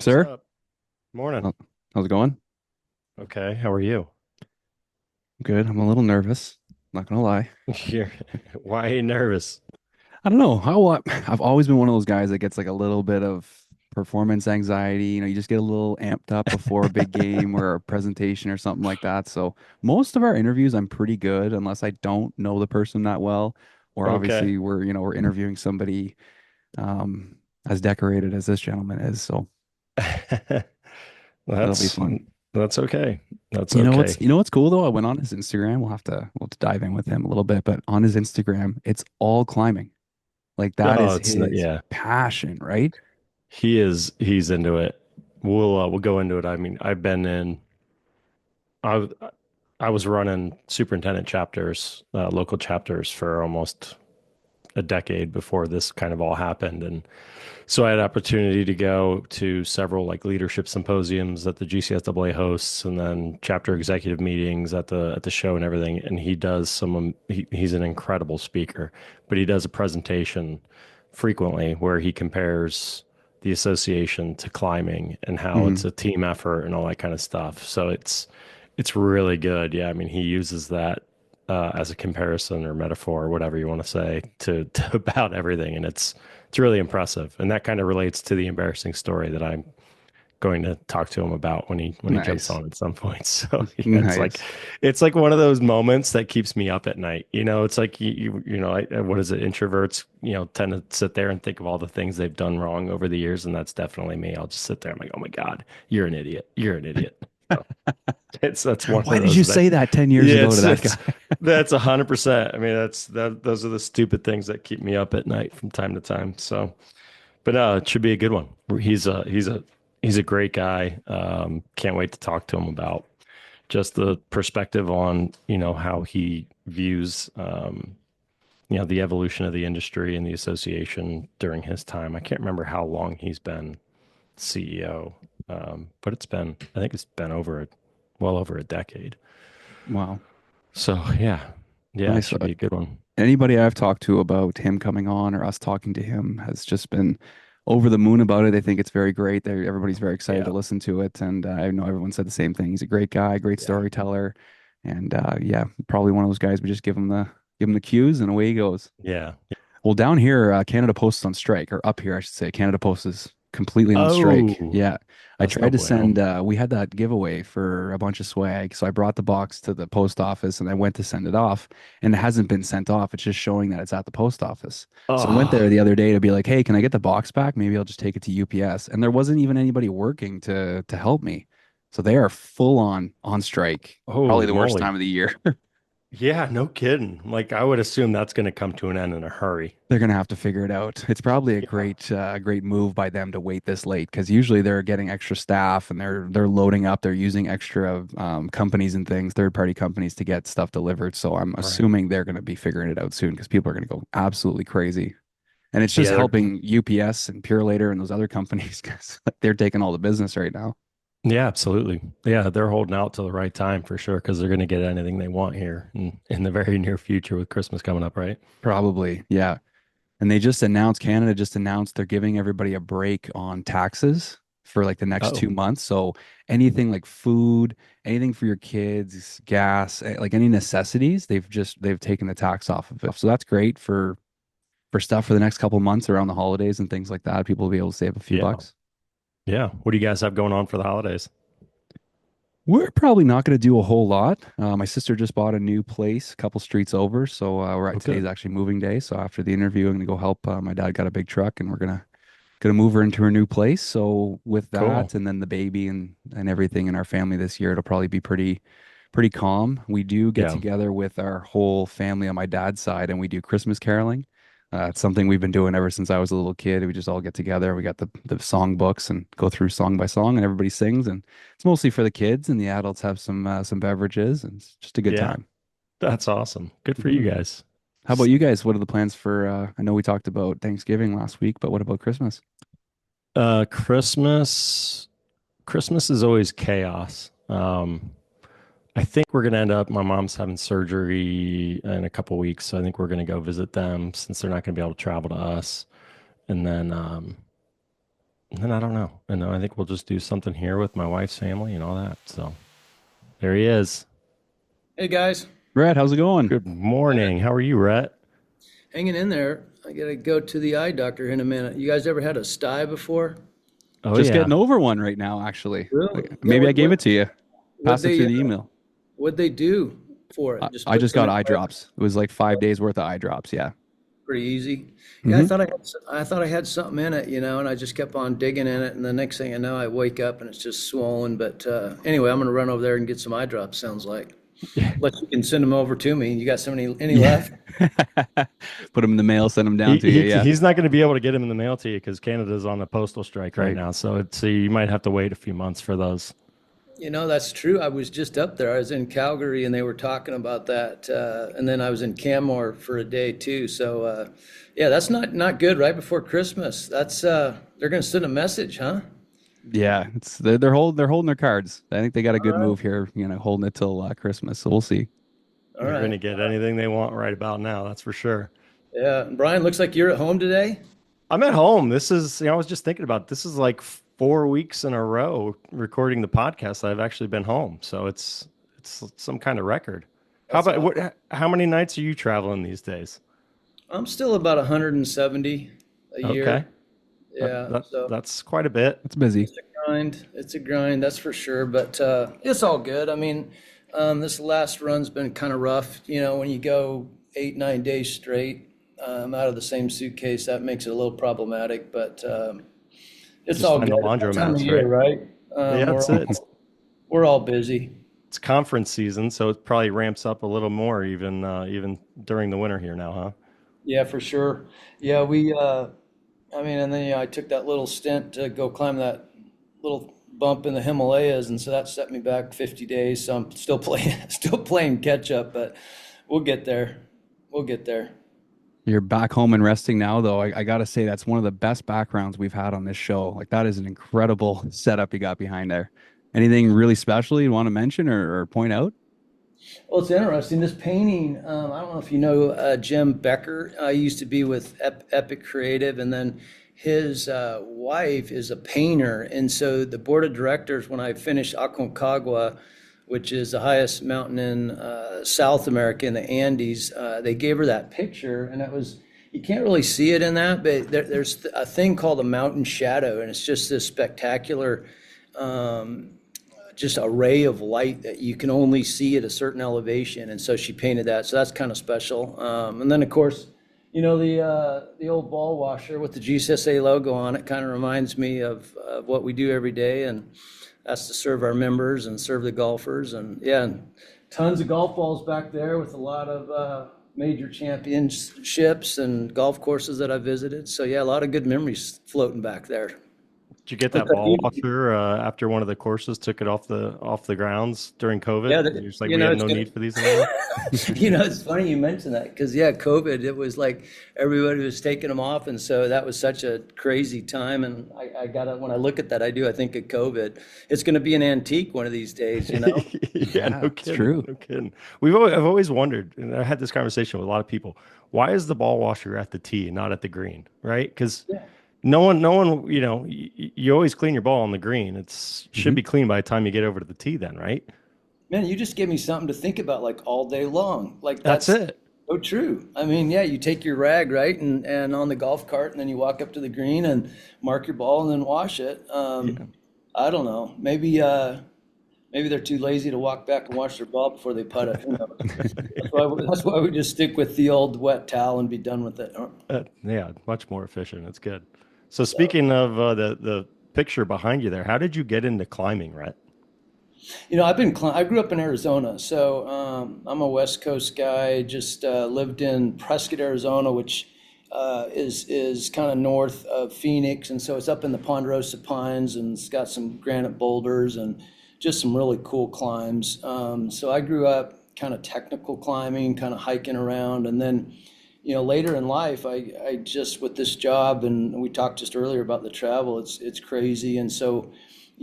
What's Sir, up? Morning. how's it going? Okay, how are you? Good. I'm a little nervous. Not gonna lie. You're, why are you nervous? I don't know how I've always been one of those guys that gets like a little bit of performance anxiety. You just get a little amped up before a big game or a presentation or something like that. So most of our interviews, I'm pretty good unless I don't know the person that well, or Okay. obviously we're interviewing somebody um, as decorated as this gentleman is. So that'll be That's fun. that's okay. That's You know what's okay. you know what's cool though? I went on his Instagram. We'll have to dive in with him a little bit, but on his Instagram, it's all climbing. Like that Oh, is it's not, his yeah. passion, right? He's into it. We'll go into it. I mean, I I was running superintendent chapters, local chapters for almost a decade before this kind of all happened, and so I had opportunity to go to several like leadership symposiums that the GCSAA hosts, and then chapter executive meetings at the show and everything. And he does he's an incredible speaker, but he does a presentation frequently where he compares the association to climbing and how it's Hmm. a team effort and all that kind of stuff. So it's really good. Yeah, I mean he uses that as a comparison or metaphor or whatever you want to say to about everything, and it's really impressive, and that kind of relates to the embarrassing story that I'm going to talk to him about when he jumps Nice. on at some point. So yeah, Nice. it's like one of those moments that keeps me up at night. It's like what is it? Introverts, tend to sit there and think of all the things they've done wrong over the years, and that's definitely me. I'll just sit there. I'm like, oh my God, you're an idiot. You're an idiot. So that's one Why of did you those that say that 10 years yeah, ago to it's that it's guy? that's 100%. I mean, those are the stupid things that keep me up at night from time to time. So, but no, it should be a good one. He's a great guy. Can't wait to talk to him about just the perspective on how he views the evolution of the industry and the association during his time. I can't remember how long he's been CEO, but I think it's been well over a decade. Wow. So yeah, it Nice. should be a good one. Anybody I've talked to about him coming on or us talking to him has just been over the moon about it. They think it's very great. Everybody's very excited to Yeah, listen to it. And I know everyone said the same thing. He's a great guy, great yeah, storyteller. And yeah, probably one of those guys we just give him the cues and away he goes. yeah. Well, down here, Canada Post is on strike, or up here, I should say. Canada Post is completely on strike. Oh, Yeah. I that's no tried to bueno. send, we had that giveaway for a bunch of swag. So I brought the box to the post office and I went to send it off, and it hasn't been sent off. It's just showing that it's at the post office. So I went there Oh, the other day to be like, hey, can I get the box back? Maybe I'll just take it to UPS. And there wasn't even anybody working to help me. So they are full on strike. Probably holy the worst moly. time of the year. Yeah, no kidding. Like I would assume that's going to come to an end in a hurry. They're gonna have to figure it out. It's probably a Yeah, great move by them to wait this late because usually they're getting extra staff and they're loading up. They're using extra companies and things, third party companies to get stuff delivered. So I'm right. assuming they're gonna be figuring it out soon because people are gonna go absolutely crazy. And it's just Yeah, helping UPS and Purelator and those other companies because they're taking all the business right now. yeah, absolutely. Yeah, they're holding out till the right time for sure because they're going to get anything they want here in the very near future with Christmas coming up, right? Probably, yeah. And Canada just announced they're giving everybody a break on taxes for like the next Oh, 2 months. So anything like food, anything for your kids, gas, like any necessities, they've taken the tax off of it. So that's great for stuff for the next couple months around the holidays and things like that. People will be able to save a few yeah. bucks. Yeah. What do you guys have going on for the holidays? We're probably not going to do a whole lot. My sister just bought a new place a couple streets over, so Oh, today's good. actually moving day. So after the interview, I'm going to go help. My dad got a big truck, and we're gonna move her into her new place. So with Cool. that, and then the baby and everything in our family this year, it'll probably be pretty calm. We do get Yeah. together with our whole family on my dad's side, and we do Christmas caroling. It's something we've been doing ever since I was a little kid. We just all get together. We got the song books and go through song by song, and everybody sings. And it's mostly for the kids, and the adults have some beverages, and it's just a good Yeah. time. That's awesome. Good for Mhm. you guys. How about you guys? What are the plans for? I know we talked about Thanksgiving last week, but what about Christmas? Christmas is always chaos. I think we're gonna end up. My mom's having surgery in a couple weeks, so I think we're gonna go visit them since they're not gonna be able to travel to us. And then And then I don't know. And I think we'll just do something here with my wife's family and all that. So there he is. Hey guys, Brett, how's it going? Good morning. How are you, Rhett? hanging in there. I gotta go to the eye doctor in a minute. You guys ever had a sty before? Oh Just yeah. getting over one right now, actually. Really? Like, Yeah. maybe I gave it to you. What Passed it through they the email. what they do for it? Just I put just some got in eye there. drops. It was like 5 days worth of eye drops. Yeah. Pretty easy. Yeah, Hmm. I thought I had something in it, and I just kept on digging in it, and the next thing I know, I wake up and it's just swollen. But anyway, I'm gonna run over there and get some eye drops. Sounds like. Unless you can send them over to me. You got any Yeah. left? Put them in the mail, send them He, down to you. he Yeah. he's not going to be able to get him in the mail to you because Canada's on a postal strike right Right. now. So you might have to wait a few months for those. That's true. I was just up there. I was in Calgary and they were talking about that. And then I was in Canmore for a day too. So, yeah, that's not good right before Christmas. They're going to send a message, huh? Yeah. They're holding their cards. I think they got a good move here, holding it till Christmas. So we'll see. All They're going right. to get anything they want right about now. That's for sure. Yeah. Brian, looks like you're at home today. I'm at home. This is, I was just thinking about this is like 4 weeks in a row recording the podcast. I've actually been home. So it's some kind of record. How That's about awesome. how many nights are you traveling these days? I'm still about 170 a Okay. year. Yeah. So That's quite a bit. It's busy. it's a grind. It's a grind, that's for sure. But it's all good. I mean, this last run's been kind of rough. When you go 8, 9 days straight out of the same suitcase, that makes it a little problematic. But it's Just all find good. the It's that time of laundromats, year, right? right? Yeah, We're that's it. all, we're all busy. It's conference season, so it probably ramps up a little more even during the winter here now, huh? Yeah, for sure. Yeah, I mean, and then I took that little stint to go climb that little bump in the Himalayas, and so that set me back 50 days. So I'm still playing, still playing catch up, but we'll get there. We'll get there. You're back home and resting now, though. I gotta say that's one of the best backgrounds we've had on this show. Like that is an incredible setup you got behind there. Anything really special you want to mention or point out? Well, it's interesting. This painting, I don't know if you know Jim Becker. He used to be with Epic Creative, and then his wife is a painter. And so the board of directors, when I finished Aconcagua, which is the highest mountain in South America in the Andes, they gave her that picture, and it was. You can't really see it in that, but there's a thing called a mountain shadow, and it's just this spectacular just a ray of light that you can only see at a certain elevation. And so she painted that. So that's kind of special. And then of course, the old ball washer with the GCSAA logo on it kind of reminds me of what we do every day. And that's to serve our members and serve the golfers. And yeah, and tons of golf balls back there with a lot of major championships and golf courses that I visited. So yeah, a lot of good memories floating back there. Did you get What that about ball you? washer after one of the courses took it off the grounds during COVID? Yeah, You're just like, we have it's no gonna. need for these anymore. It's funny you mentioned that because yeah, COVID. It was like everybody was taking them off, and so that was such a crazy time. And I gotta when I look at that, I do. I think of COVID. It's going to be an antique one of these days. Yeah, Yeah, no it's kidding, true. no kidding. I've always wondered, and I had this conversation with a lot of people. Why is the ball washer at the tee, not at the green, right? Because Yeah, no one, you always clean your ball on the green. It's should Hmm. be clean by the time you get over to the tee, then, right? man, you just gave me something to think about like all day long. Like That's that's it. so true. I mean, yeah, you take your rag right and on the golf cart, and then you walk up to the green and mark your ball and then wash it. Yeah. I don't know. Maybe they're too lazy to walk back and wash their ball before they putt it. Who knows? That's why we just stick with the old wet towel and be done with it. Yeah, much more efficient. It's good. So So, speaking of the picture behind you there, how did you get into climbing, Rhett? I grew up in Arizona, so I'm a West Coast guy. Just lived in Prescott, Arizona, which is kind of north of Phoenix, and so it's up in the Ponderosa Pines, and it's got some granite boulders and just some really cool climbs. So I grew up kind of technical climbing, kind of hiking around, and then later in life, I just with this job, and we talked just earlier about the travel. It's crazy, and so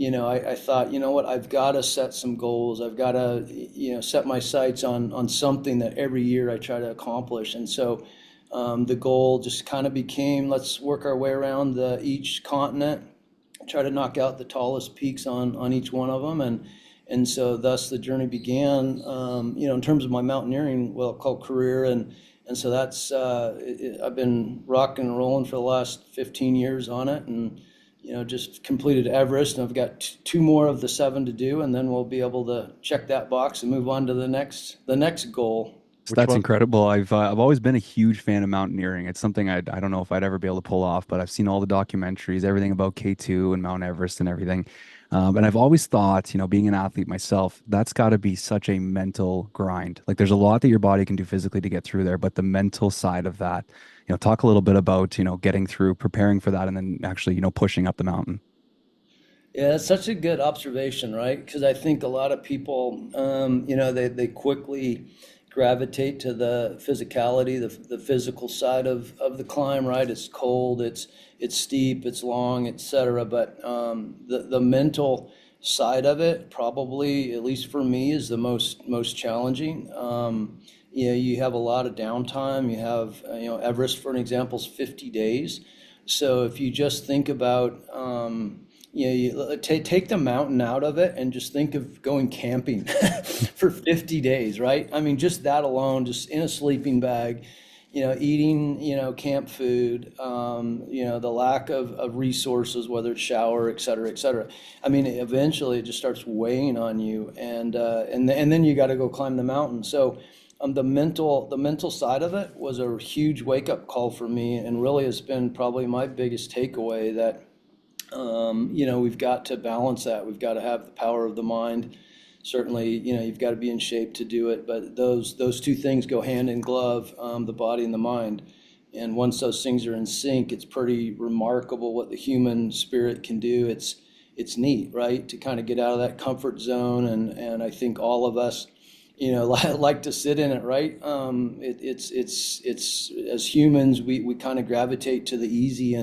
I thought, you know what, I've got to set some goals. I've got to set my sights on something that every year I try to accomplish, and so the goal just kind of became let's work our way around each continent try to knock out the tallest peaks on each one of them, and so thus the journey began. In terms of my mountaineering, well, called career, and so that's I've been rocking and rolling for the last 15 years on it, and just completed Everest, and I've got two more of the seven to do, and then we'll be able to check that box and move on to the next goal. So Which that's one? incredible. I've always been a huge fan of mountaineering. It's something I don't know if I'd ever be able to pull off, but I've seen all the documentaries, everything about K2 and Mount Everest and everything. And I've always thought, being an athlete myself, that's got to be such a mental grind. Like there's a lot that your body can do physically to get through there, but the mental side of that, talk a little bit about, getting through, preparing for that, and then actually, pushing up the mountain. Yeah, that's such a good observation, right? Because I think a lot of people, they quickly gravitate to the physicality, the physical side of the climb, right? It's cold, it's steep, it's long, etc. But the mental side of it, probably, at least for me, is the most challenging. You have a lot of downtime. You have, Everest, for an example, is 50 days. So if you just think about, you take the mountain out of it and just think of going camping for 50 days, right? I mean, just that alone, just in a sleeping bag, eating, camp food, the lack of resources, whether it's shower, et cetera, et cetera. I mean, eventually it just starts weighing on you, and then you got to go climb the mountain. So the mental side of it was a huge wake up call for me, and really has been probably my biggest takeaway that we've got to balance that. We've got to have the power of the mind. Certainly, you've got to be in shape to do it, but those two things go hand in glove, the body and the mind. And once those things are in sync, it's pretty remarkable what the human spirit can do. It's neat, right? To kind of get out of that comfort zone, and I think all of us, like to sit in it, right? It's as humans, we kind of gravitate to the easy,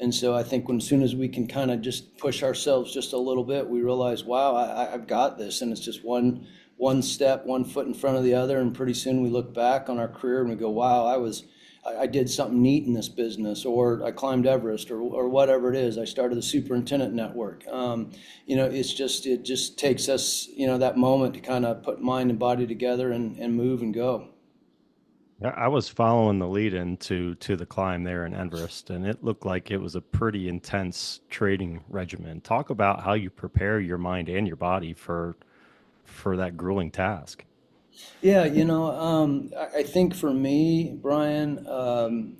and so I think as soon as we can kind of just push ourselves just a little bit, we realize, wow, I've got this, and it's just one step, one foot in front of the other, and pretty soon we look back on our career and we go, wow, I did something neat in this business, or I climbed Everest, or whatever it is. I started the superintendent network. It just takes us, that moment to kind of put mind and body together and move and go. Yeah, I was following the lead into the climb there in Everest, and it looked like it was a pretty intense training regimen. Talk about how you prepare your mind and your body for that grueling task. Yeah, I think for me, Brian,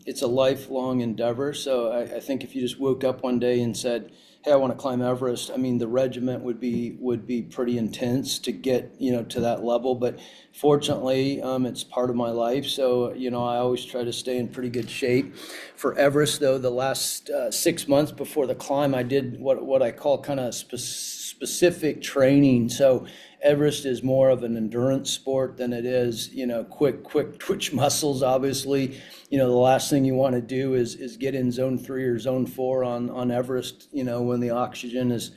it's a lifelong endeavor. So I think if you just woke up one day and said, "Hey, I want to climb Everest," I mean, the regiment would be pretty intense to get, to that level. But fortunately, it's part of my life. So, I always try to stay in pretty good shape. For Everest, though, the last 6 months before the climb, I did what I call kind of specific training. So Everest is more of an endurance sport than it is, quick twitch muscles. Obviously, the last thing you want to do is get in zone 3 or zone 4 on Everest, when the oxygen is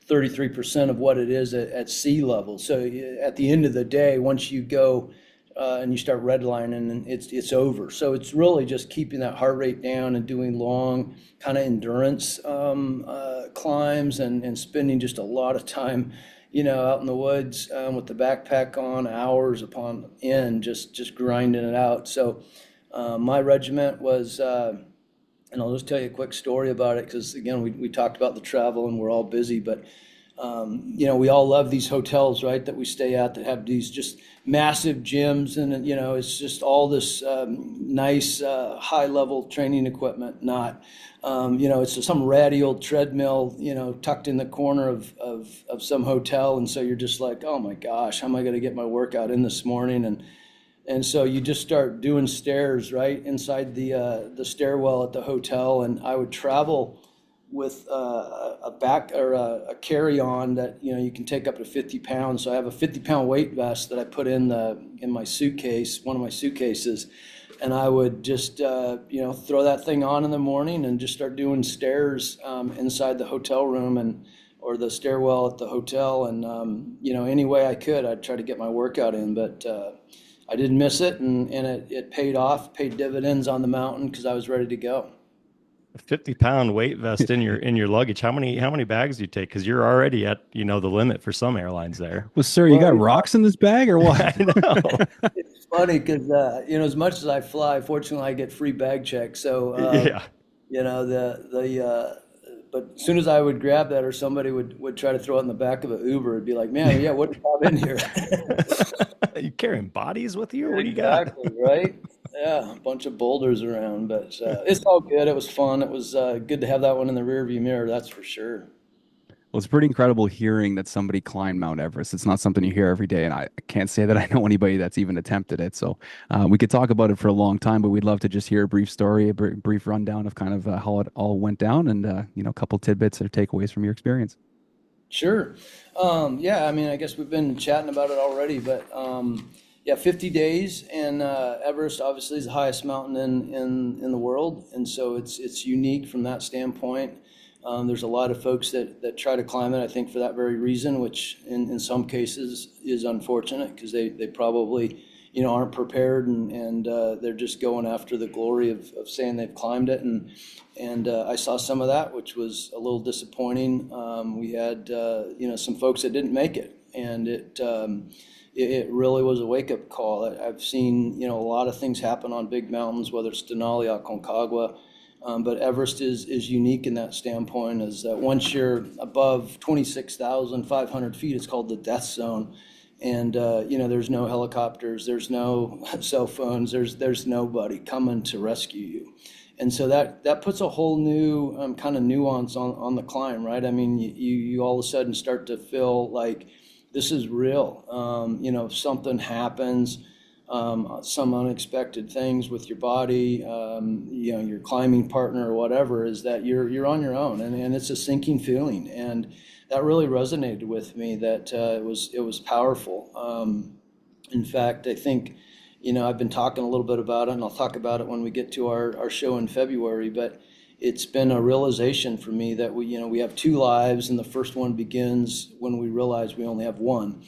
33% of what it is at sea level. So at the end of the day, once you go and you start redlining, and it's over. So it's really just keeping that heart rate down and doing long kind of endurance climbs, and spending just a lot of time, out in the woods with the backpack on, hours upon end, just grinding it out. So my regiment was, and I'll just tell you a quick story about it, because again, we talked about the travel and we're all busy, but we all love these hotels, right, that we stay at, that have these just massive gyms, and it's just all this nice high level training equipment. Not, it's just some ratty old treadmill, tucked in the corner of some hotel, and so you're just like, oh my gosh, how am I going to get my workout in this morning? And so you just start doing stairs right inside the stairwell at the hotel, and I would travel with a back or a carry-on that you can take up to 50 pounds. So I have a 50-pound weight vest that I put in my suitcase, one of my suitcases, and I would just throw that thing on in the morning and just start doing stairs inside the hotel room, or the stairwell at the hotel, and any way I could, I'd try to get my workout in, but I didn't miss it, and it paid off, paid dividends on the mountain, because I was ready to go. A 50-pound weight vest in your luggage. How many bags do you take? Because you're already at, the limit for some airlines there. Well, sir, you Well, got rocks in this bag or what? I know. it's funny because as much as I fly, fortunately I get free bag checks. So Yeah. but as soon as I would grab that, or somebody would try to throw it in the back of an Uber, it'd be like, man, yeah, what do you have in here? You carrying bodies with you? What do you got? Exactly, right? Yeah, a bunch of boulders around, but it's all good. It was fun. It was good to have that one in the rearview mirror, that's for sure. Well, it's pretty incredible hearing that somebody climbed Mount Everest. It's not something you hear every day, and I can't say that I know anybody that's even attempted it. So we could talk about it for a long time, but we'd love to just hear a brief story, brief rundown of kind of how it all went down, and a couple tidbits or takeaways from your experience. Sure. Yeah, I mean, I guess we've been chatting about it already, but yeah, 50 days, and Everest obviously is the highest mountain in the world, and so it's unique from that standpoint. There's a lot of folks that try to climb it, I think, for that very reason, which in some cases is unfortunate because they probably, aren't prepared, and they're just going after the glory of saying they've climbed it. And I saw some of that, which was a little disappointing. We had, some folks that didn't make it, and it really was a wake-up call. I've seen, a lot of things happen on big mountains, whether it's Denali, Aconcagua, but Everest is unique in that standpoint, is that once you're above 26,500 feet, it's called the death zone. And, there's no helicopters, there's no cell phones, there's nobody coming to rescue you. And so that puts a whole new kind of nuance on the climb, right? I mean, you all of a sudden start to feel like this is real. If something happens, some unexpected things with your body, your climbing partner or whatever, is that you're on your own, and it's a sinking feeling, and that really resonated with me. That it was powerful. In fact, I think, I've been talking a little bit about it, and I'll talk about it when we get to our show in February. But it's been a realization for me that we have two lives, and the first one begins when we realize we only have one.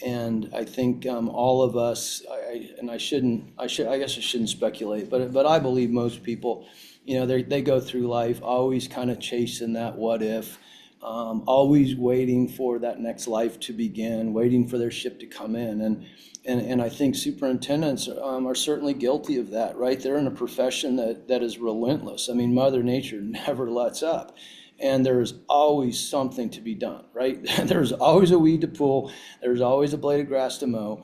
And I think all of us, I guess I shouldn't speculate, but I believe most people, they go through life always kind of chasing that what if, always waiting for that next life to begin, waiting for their ship to come in. And I think superintendents are certainly guilty of that, right? They're in a profession that is relentless. I mean, Mother Nature never lets up. And there's always something to be done, right? There's always a weed to pull. There's always a blade of grass to mow.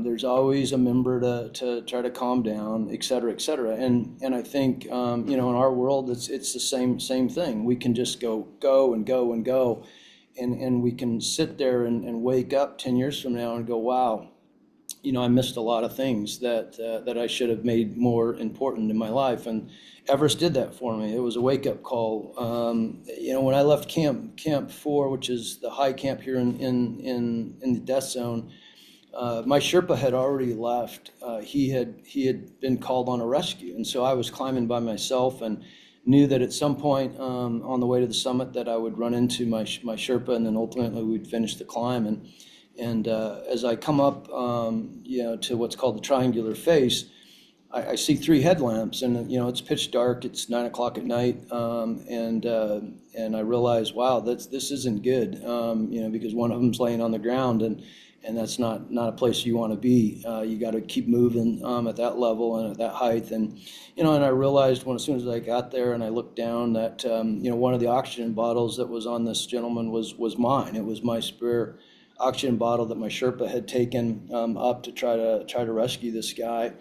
There's always a member to try to calm down, et cetera, et cetera. And I think, in our world, it's the same thing. We can just go and go and go. And we can sit there and wake up 10 years from now and go, wow, I missed a lot of things that I should have made more important in my life. And Everest did that for me. It was a wake-up call. When I left Camp 4, which is the high camp here in the death zone, my Sherpa had already left. He had been called on a rescue, and so I was climbing by myself, and knew that at some point on the way to the summit that I would run into my Sherpa, and then ultimately we'd finish the climb. And as I come up, to what's called the triangular face, I see three headlamps, and it's pitch dark. It's 9 o'clock at night, and I realize, wow, this isn't good. Because one of them's laying on the ground, and that's not a place you want to be. You got to keep moving at that level and at that height, and and I realized as soon as I got there and I looked down that one of the oxygen bottles that was on this gentleman was mine. It was my spare oxygen bottle that my Sherpa had taken up to try to rescue this guy.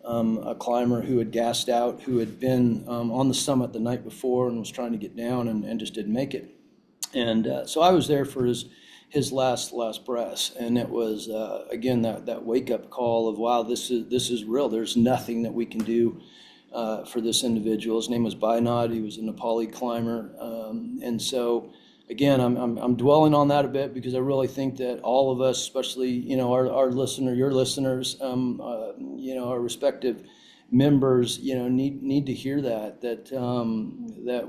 A climber who had gassed out, who had been on the summit the night before and was trying to get down and just didn't make it. And so I was there for his last breaths, and it was again that wake up call of, wow, this is real. There's nothing that we can do for this individual. His name was Bainad. He was a Nepali climber, and so. Again, I'm dwelling on that a bit because I really think that all of us, especially our listener, your listeners, our respective members, need to hear that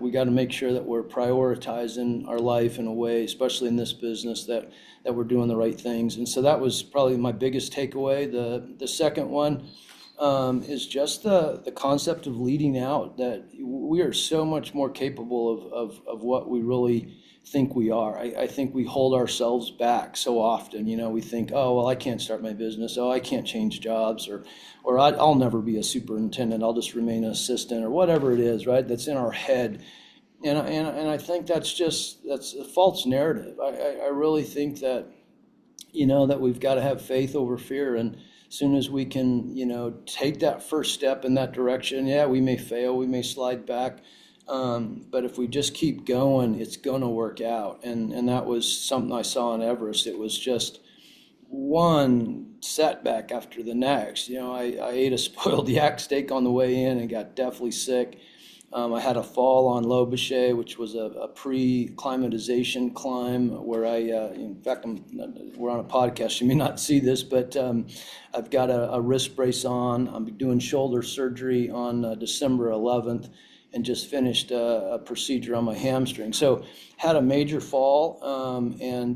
we got to make sure that we're prioritizing our life in a way, especially in this business, that we're doing the right things. And so that was probably my biggest takeaway. The second one is just the concept of leading out, that we are so much more capable of what we really think we are. I think we hold ourselves back so often. We think, oh, well, I can't start my business. Oh, I can't change jobs, or I'll never be a superintendent. I'll just remain an assistant or whatever it is, right? That's in our head. And I think that's a false narrative. I really think that that we've got to have faith over fear. And as soon as we can, take that first step in that direction, yeah, we may fail, we may slide back. But if we just keep going, it's going to work out. And that was something I saw on Everest. It was just one setback after the next. I ate a spoiled yak steak on the way in and got deathly sick. I had a fall on Lobuche, which was a pre-climatization climb where in fact, we're on a podcast, you may not see this, but I've got a wrist brace on. I'm doing shoulder surgery on December 11th and just finished a procedure on my hamstring. So had a major fall and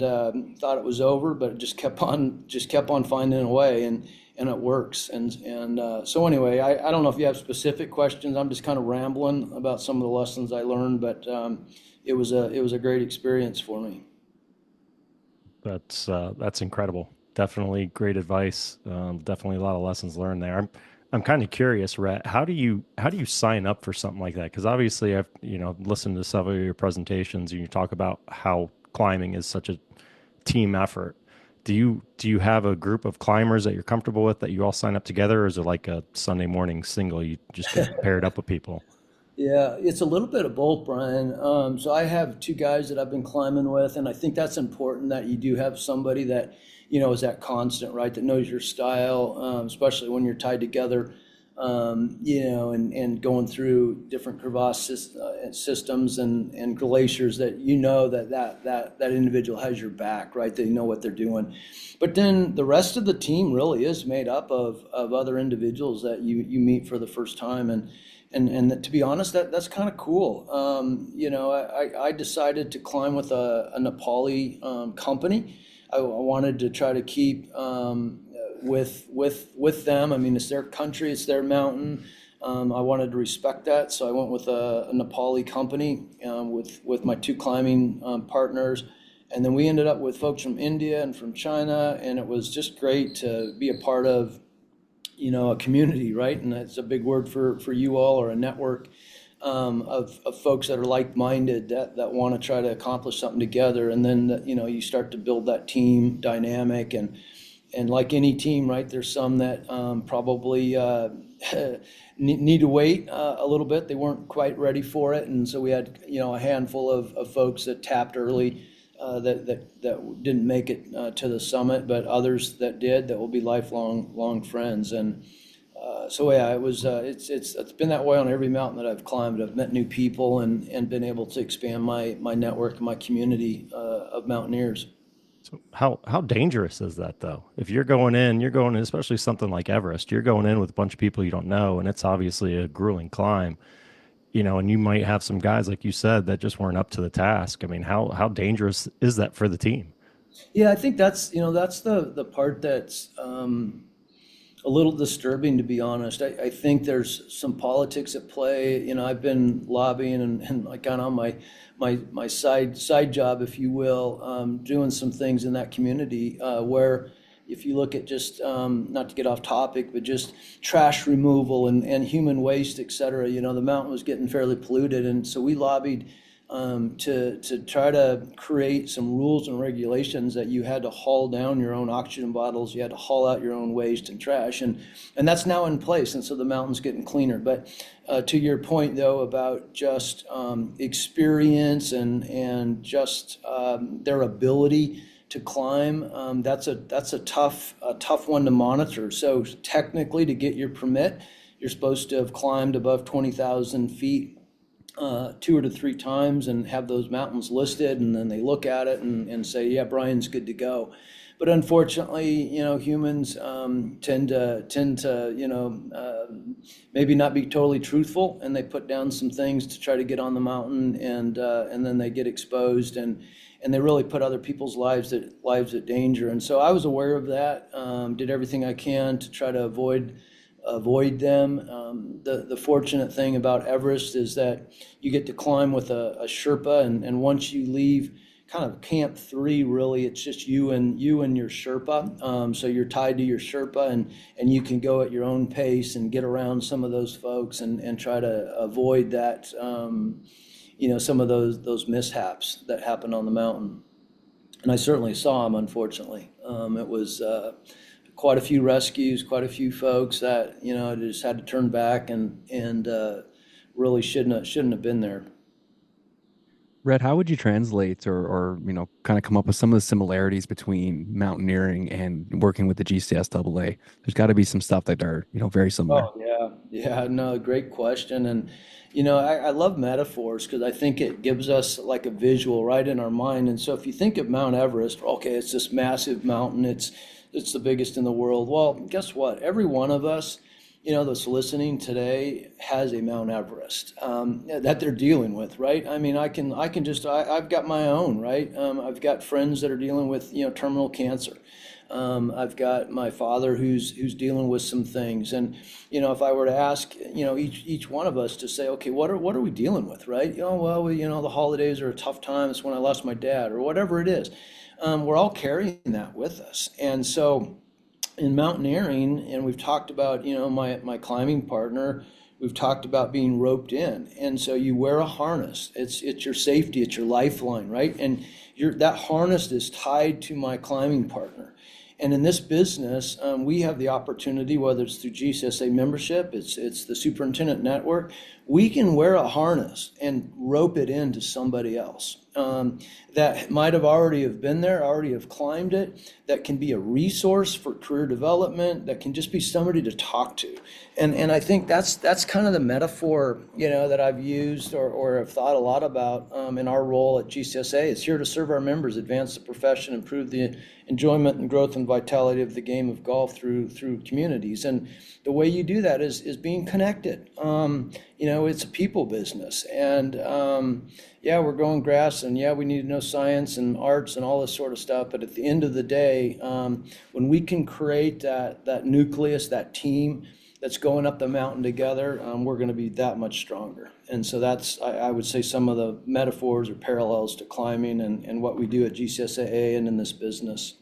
thought it was over, but it just kept on finding a way. And it works. And so anyway, I don't know if you have specific questions. I'm just kind of rambling about some of the lessons I learned, but it was a great experience for me. That's incredible. Definitely great advice. Definitely a lot of lessons learned there. I'm kind of curious, Rhett. How do you sign up for something like that? Because obviously I've listened to several of your presentations and you talk about how climbing is such a team effort. Do you have a group of climbers that you're comfortable with that you all sign up together, or is it like a Sunday morning single? You just get paired up with people. Yeah, it's a little bit of both, Brian. So I have two guys that I've been climbing with, and I think that's important that you do have somebody that, is that constant, right? That knows your style, especially when you're tied together, and going through different systems and glaciers that that individual has your back, right? They know what they're doing. But then the rest of the team really is made up of other individuals that you meet for the first time. And to be honest, that's kind of cool. I decided to climb with a Nepali company. I wanted to try to keep with them. I mean, it's their country, it's their mountain. I wanted to respect that, so I went with a Nepali company with my two climbing partners, and then we ended up with folks from India and from China, and it was just great to be a part of a community, right? And that's a big word for you all, or a network of folks that are like-minded that want to try to accomplish something together. And then, you start to build that team dynamic. And like any team, right, there's some that probably need to wait a little bit. They weren't quite ready for it. And so we had, a handful of folks that tapped early that didn't make it to the summit, but others that did, that will be lifelong friends. And so yeah, it's been that way on every mountain that I've climbed. I've met new people and been able to expand my network and my community of mountaineers. So how dangerous is that though? If you're going in, especially something like Everest, you're going in with a bunch of people you don't know, and it's obviously a grueling climb. And you might have some guys, like you said, that just weren't up to the task. I mean, how dangerous is that for the team? Yeah, I think that's the part that's a little disturbing, to be honest. I think there's some politics at play. I've been lobbying and like kind of on my side job, if you will, doing some things in that community where if you look at just not to get off topic, but just trash removal and human waste, et cetera, the mountain was getting fairly polluted, and so we lobbied to try to create some rules and regulations that you had to haul down your own oxygen bottles, you had to haul out your own waste and trash, and that's now in place, and so the mountain's getting cleaner. But to your point though about just experience and just their ability to climb, that's a tough one to monitor. So technically, to get your permit, you're supposed to have climbed above 20,000 feet 2 or 3 times and have those mountains listed, and then they look at it and say, yeah, Brian's good to go. But unfortunately, humans tend to maybe not be totally truthful, and they put down some things to try to get on the mountain, and then they get exposed, and they really put other people's lives at danger. And so I was aware of that, did everything I can to try to avoid avoid them. The fortunate thing about Everest is that you get to climb with a Sherpa, and once you leave kind of camp three, really, it's just you and your Sherpa. So you're tied to your Sherpa, and you can go at your own pace and get around some of those folks and try to avoid that, some of those mishaps that happen on the mountain. And I certainly saw them, unfortunately. It was quite a few rescues, quite a few folks that just had to turn back and really shouldn't have been there. Rhett, how would you translate or kind of come up with some of the similarities between mountaineering and working with the GCSAA? There's got to be some stuff that are, very similar. Oh yeah, yeah, no, great question. And I love metaphors because I think it gives us like a visual right in our mind. And so if you think of Mount Everest, okay, it's this massive mountain. It's the biggest in the world. Well, guess what? Every one of us, that's listening today has a Mount Everest that they're dealing with, right? I mean, I've got my own, right? I've got friends that are dealing with, terminal cancer. I've got my father who's dealing with some things, and if I were to ask, each one of us to say, okay, what are we dealing with, right? Well, the holidays are a tough time. It's when I lost my dad, or whatever it is. We're all carrying that with us, and so in mountaineering, and we've talked about, my climbing partner, we've talked about being roped in. And so you wear a harness. It's your safety, it's your lifeline, right? And that harness is tied to my climbing partner. And in this business, we have the opportunity, whether it's through GCSA membership, it's the superintendent network, we can wear a harness and rope it into somebody else that might have already have been there, already have climbed it, that can be a resource for career development, that can just be somebody to talk to. And I think that's kind of the metaphor, that I've used or have thought a lot about in our role at GCSA. It's here to serve our members, advance the profession, improve the enjoyment and growth and vitality of the game of golf through communities. And the way you do that is being connected. It's a people business. And yeah, we're going grass, and yeah, we need to know science and arts and all this sort of stuff. But at the end of the day, when we can create that nucleus, that team that's going up the mountain together, we're going to be that much stronger. And so that's, I would say, some of the metaphors or parallels to climbing and what we do at GCSAA and in this business.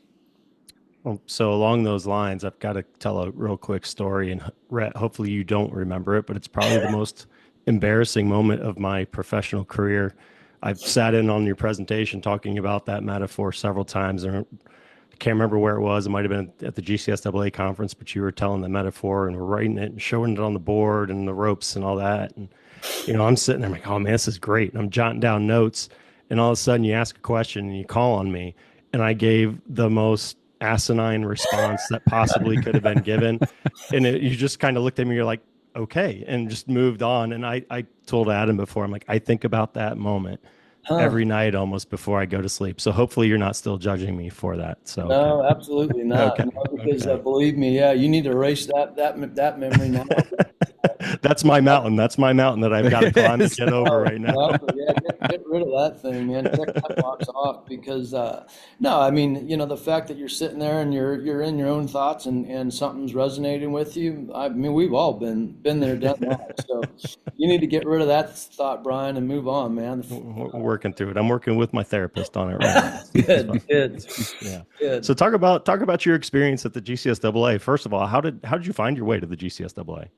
Well, so along those lines, I've got to tell a real quick story, and Rhett, hopefully you don't remember it, but it's probably the most embarrassing moment of my professional career. I've sat in on your presentation talking about that metaphor several times, and I can't remember where it was. It might have been at the GCSAA conference, but you were telling the metaphor and we're writing it and showing it on the board and the ropes and all that. And, I'm sitting there, I'm like, oh man, this is great. And I'm jotting down notes, and all of a sudden you ask a question and you call on me, and I gave the most asinine response that possibly could have been given. And you just kind of looked at me, you're like, okay, and just moved on. And I told Adam before, I'm like, I think about that moment every night almost before I go to sleep. So hopefully you're not still judging me for that. So No, okay. absolutely not. Okay. No, because Okay. believe me, yeah, you need to erase that memory now. That's my mountain. That's my mountain that I've got to It climb and is. get over Oh, right now. exactly. Yeah, get rid of that thing, man. Check that box off because no, I mean, the fact that you're sitting there and you're in your own thoughts and something's resonating with you. I mean, we've all been there, done that. So you need to get rid of that thought, Brian, and move on, man. We're working through it. I'm working with my therapist on it right now. Good, good, Yeah. So good. talk about your experience at the GCSAA. First of all, how did you find your way to the GCSAA?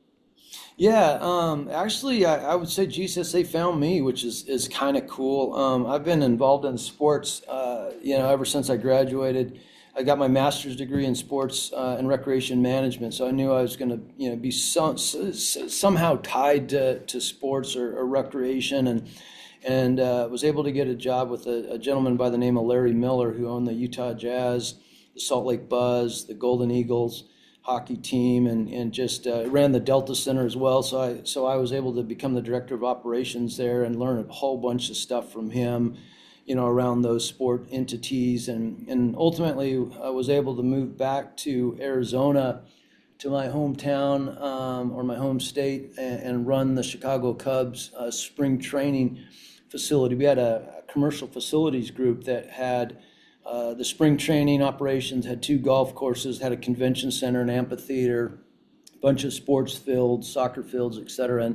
Yeah, actually, I would say GCSA found me, which is kind of cool. I've been involved in sports, ever since I graduated. I got my master's degree in sports and recreation management, so I knew I was going to, be somehow tied to sports or recreation, and was able to get a job with a gentleman by the name of Larry Miller, who owned the Utah Jazz, the Salt Lake Buzz, the Golden Eagles hockey team, and just ran the Delta Center as well. So I was able to become the director of operations there and learn a whole bunch of stuff from him, around those sport entities, and ultimately I was able to move back to Arizona, to my hometown, or my home state, and run the Chicago Cubs spring training facility. We had a commercial facilities group that had the spring training operations, had two golf courses, had a convention center, an amphitheater, bunch of sports fields, soccer fields, et cetera.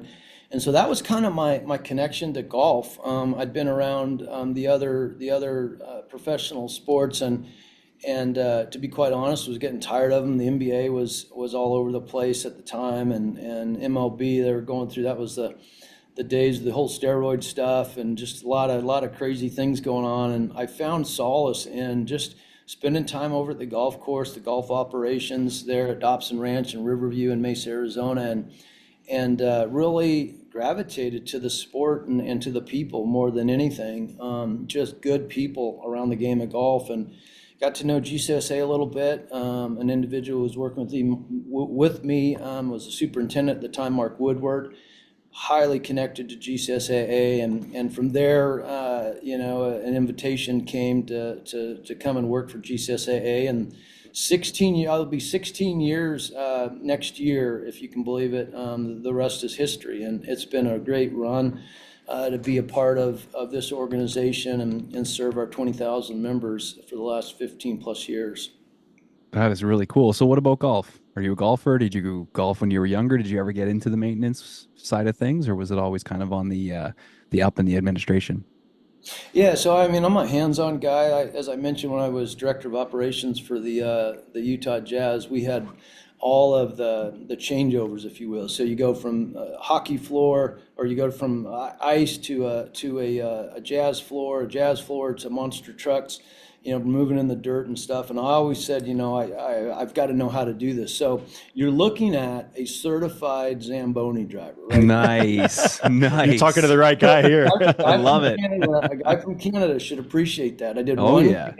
And so that was kind of my connection to golf. I'd been around the other professional sports, and to be quite honest, was getting tired of them. The NBA was all over the place at the time, and MLB, they were going through, that was the days of the whole steroid stuff, and just a lot of crazy things going on. And I found solace in just spending time over at the golf course, the golf operations there at Dobson Ranch in Riverview in Mesa, Arizona, and really gravitated to the sport and to the people more than anything. Just good people around the game of golf, and got to know GCSAA a little bit. An individual who was working with me was a superintendent at the time, Mark Woodward, highly connected to GCSAA, and from there, an invitation came to come and work for GCSAA, and I'll be 16 years next year, if you can believe it. The rest is history, and it's been a great run to be a part of this organization and serve our 20,000 members for the last 15 plus years. That is really cool. So what about golf? Are you a golfer? Did you go golf when you were younger? Did you ever get into the maintenance side of things, or was it always kind of on the up in the administration? Yeah, so I mean, I'm a hands-on guy. As I mentioned, when I was director of operations for the Utah Jazz, we had all of the changeovers, if you will. So you go from hockey floor, or you go from ice to a jazz floor to monster trucks, moving in the dirt and stuff. And I always said, I've got to know how to do this. So you're looking at a certified Zamboni driver, right? Nice, You're talking to nice. the right guy here. I love it. A guy from Canada should appreciate that. I did Oh yeah.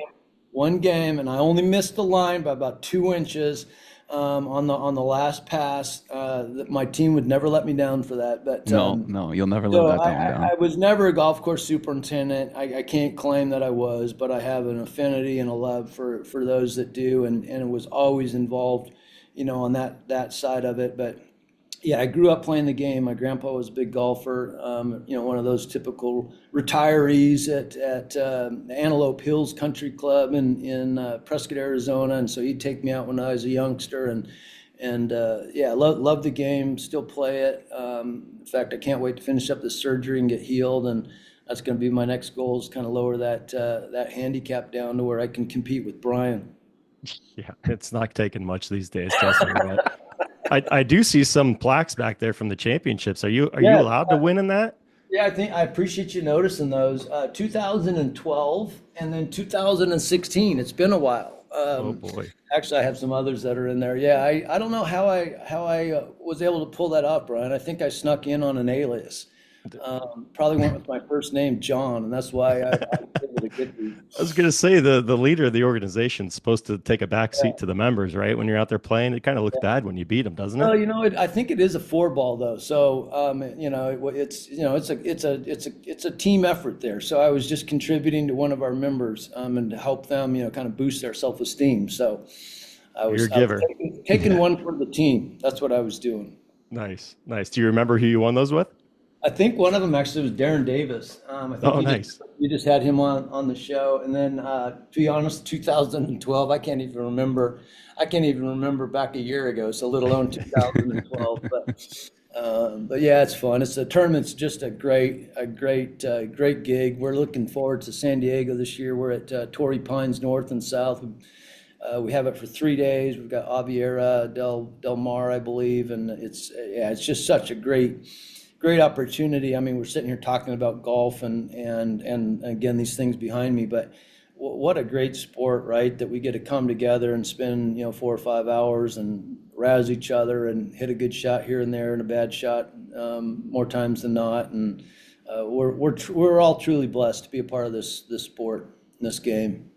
one game, and I only missed the line by about 2 inches on the last pass. My team would never let me down for that. But No, no, you'll never live so that I, down I down. I was never a golf course superintendent. I can't claim that I was, but I have an affinity and a love for those that do, and it was always involved, on that side of it. But yeah, I grew up playing the game. My grandpa was a big golfer. One of those typical retirees at Antelope Hills Country Club in Prescott, Arizona, and so he'd take me out when I was a youngster, and yeah, love the game. Still play it. In fact, I can't wait to finish up this surgery and get healed, and that's going to be my next goal, is kind of lower that handicap down to where I can compete with Brian. Yeah, it's not taking much these days, trust me. But I do see some plaques back there from the championships. Are you Yeah, allowed to win in that? yeah, I appreciate you noticing those. 2012 and then 2016. It's been a while. Oh boy. Actually, I have some others that are in there. Yeah, I don't know how I was able to pull that off, Brian. I think I snuck in on an alias. Probably went with my first name, John, and that's why I was able to get these. I was going to say the leader of the organization is supposed to take a back seat to the members, right? When you're out there playing, it kind of looks bad when you beat them, doesn't Well, it? I think it is a four ball though. So, it's a team effort there. So I was just contributing to one of our members, and to help them, kind of boost their self-esteem. So You're a I was giver. taking one for the team. That's what I was doing. Nice, nice. Do you remember who you won those with? I think one of them actually was Darren Davis. I think Oh, you nice. just had him on the show. And then, to be honest, 2012, I can't even remember. I can't even remember back a year ago, so let alone 2012. But yeah, it's fun. The tournament's just great gig. We're looking forward to San Diego this year. We're at Torrey Pines North and South. We have it for 3 days. We've got Aviera Del Mar, I believe, and it's just such a great opportunity. I mean, we're sitting here talking about golf and again, these things behind me, but what a great sport, right? That we get to come together and spend, 4 or 5 hours and razz each other and hit a good shot here and there and a bad shot, more times than not. And we're all truly blessed to be a part of this sport, this game.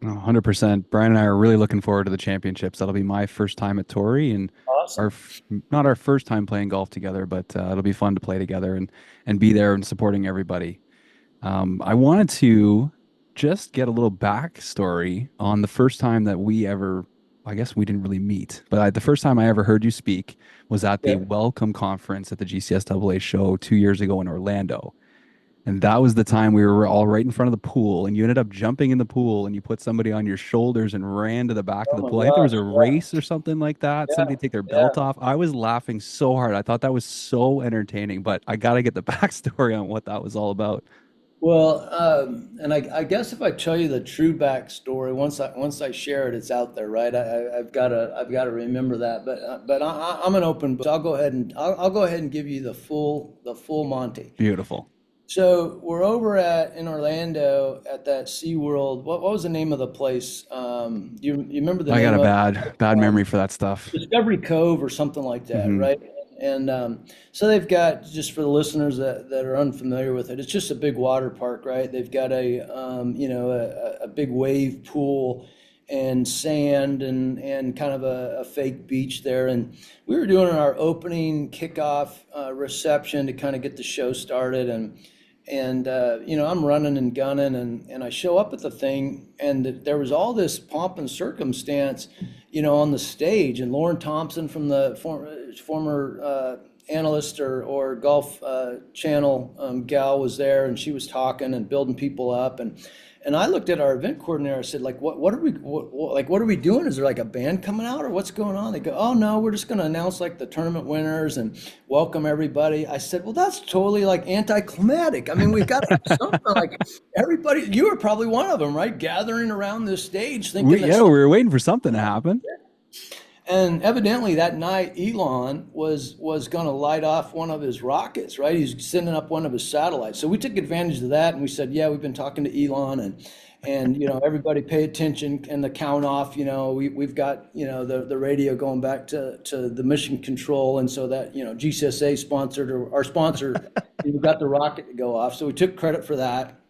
100%. Brian and I are really looking forward to the championships. That'll be my first time at Torrey, and Awesome. not our first time playing golf together, but it'll be fun to play together and be there and supporting everybody. I wanted to just get a little backstory on the first time that we ever, I guess we didn't really meet, but the first time I ever heard you speak was at the Yeah. Welcome Conference at the GCSAA show 2 years ago in Orlando. And that was the time we were all right in front of the pool, and you ended up jumping in the pool and you put somebody on your shoulders and ran to the back of Oh the my pool. I think there was gosh. a race or something like that. Yeah. Somebody take their belt Yeah. off. I was laughing so hard. I thought that was so entertaining, but I got to get the backstory on what that was all about. Well, and I guess if I tell you the true backstory, once I share it, it's out there, right? I've got to remember that. But I'm an open book. So I'll go ahead and give you the full Monty. Beautiful. So we're over at in Orlando at that SeaWorld. What was the name of the place? You remember the I got name a of it? bad memory for that stuff. Discovery Cove or something like that, Hmm. right? And so they've got, just for the listeners that are unfamiliar with it, it's just a big water park, right? They've got a big wave pool and sand and kind of a fake beach there. And we were doing our opening kickoff reception to kind of get the show started. And I'm running and gunning, and I show up at the thing, and there was all this pomp and circumstance, on the stage. And Lauren Thompson from the former analyst or Golf Channel gal was there, and she was talking and building people up. And I looked at our event coordinator. I said, like, what are we what are we doing? Is there like a band coming out or what's going on? They go, oh no, we're just going to announce like the tournament winners and welcome everybody. I said, well, that's totally like anticlimactic. I mean, we've got to have something like everybody. You were probably one of them, right? Gathering around this stage, thinking that. We were waiting for something to happen. And evidently that night, Elon was going to light off one of his rockets, right? He's sending up one of his satellites. So we took advantage of that, and we said, yeah, we've been talking to Elon, and everybody pay attention, and the count off. We've got the radio going back to the mission control, and so that GCSAA sponsored, or our sponsor, we got the rocket to go off. So we took credit for that.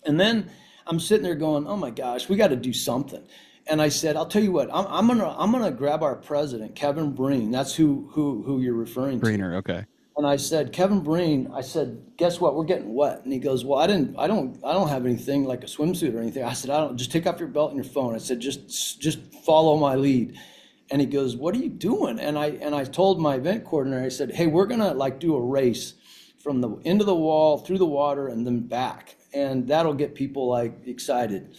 And then I'm sitting there going, "Oh my gosh, we got to do something." And I said, "I'll tell you what. I'm gonna grab our president, Kevin Breen. That's who you're referring to." Greener, okay. And I said, "Kevin Breen." I said, "Guess what? We're getting wet." And he goes, "Well, I don't have anything like a swimsuit or anything." I said, "I don't. Just take off your belt and your phone." I said, "Just follow my lead." And he goes, "What are you doing?" And I told my event coordinator. I said, "Hey, we're gonna like do a race from the end of the wall through the water and then back, and that'll get people like excited."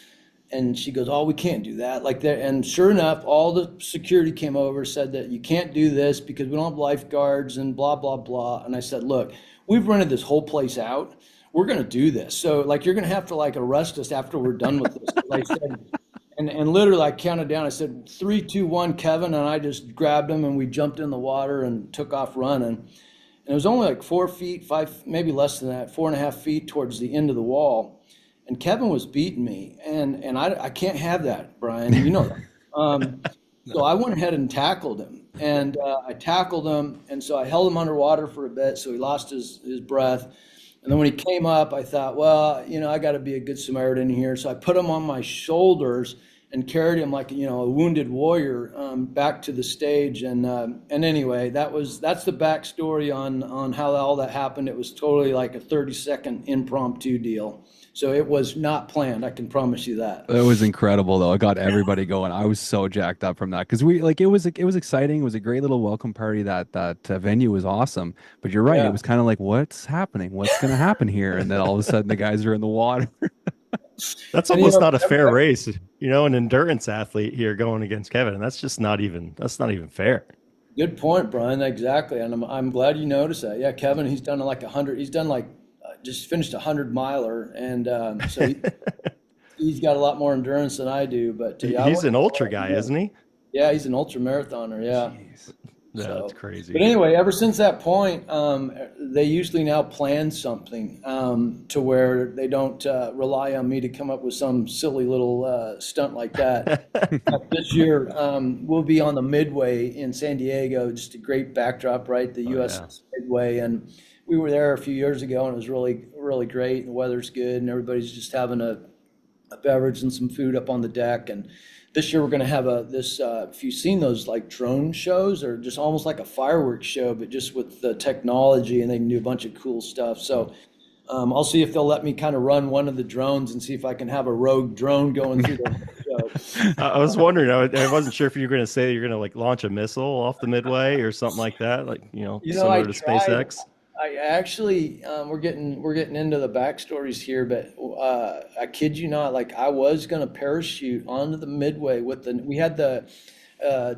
And she goes, "Oh, we can't do that." Like that. And sure enough, all the security came over, said that you can't do this because we don't have lifeguards and blah, blah, blah. And I said, "Look, we've rented this whole place out. We're going to do this. So like, you're going to have to like arrest us after we're done with this." 'Cause I said, and literally I counted down. I said, 3, 2, 1, Kevin. And I just grabbed him and we jumped in the water and took off running. And it was only like 4 feet, 5, maybe less than that, 4.5 feet towards the end of the wall. And Kevin was beating me, and I can't have that, Brian. You know that. So I went ahead and tackled him, and I tackled him, and so I held him underwater for a bit, so he lost his breath. And then when he came up, I thought, well, I got to be a good Samaritan here. So I put him on my shoulders and carried him like a wounded warrior back to the stage. And anyway, that's the backstory on how all that happened. It was totally like a 30-second impromptu deal. So it was not planned. I can promise you that. It was incredible though. It got everybody going. I was so jacked up from that because we like it was exciting. It was a great little welcome party. That venue was awesome. But you're right. It Yeah. was kind of like, what's happening? What's going to happen here? And then all of a sudden the guys are in the water. That's And almost not a fair race. An endurance athlete here going against Kevin. That's not even fair. good point, Brian. Exactly. And I'm glad you noticed that. Yeah, Kevin, he's done like 100. He's done like just finished a 100 miler, and so he's got a lot more endurance than I do. But yeah, He's an ultra guy, isn't he? yeah, he's an ultra marathoner. Yeah. Jeez. Yeah, So, that's crazy. but anyway, ever since that point, they usually now plan something to where they don't rely on me to come up with some silly little stunt like that. This year, we'll be on the Midway in San Diego, just a great backdrop, right? The Oh U.S. yeah. Midway, and we were there a few years ago, and it was really, really great. And the weather's good, and everybody's just having a beverage and some food up on the deck. And this year we're going to have if you've seen those like drone shows, or just almost like a fireworks show, but just with the technology, and they can do a bunch of cool stuff. So I'll see if they'll let me kind of run one of the drones and see if I can have a rogue drone going through the show. I was wondering. I wasn't sure if you were going to say you're going to like launch a missile off the Midway or something like that, like I similar to tried. SpaceX. I actually, we're getting into the backstories here, but I kid you not, like I was gonna parachute onto the Midway with we had the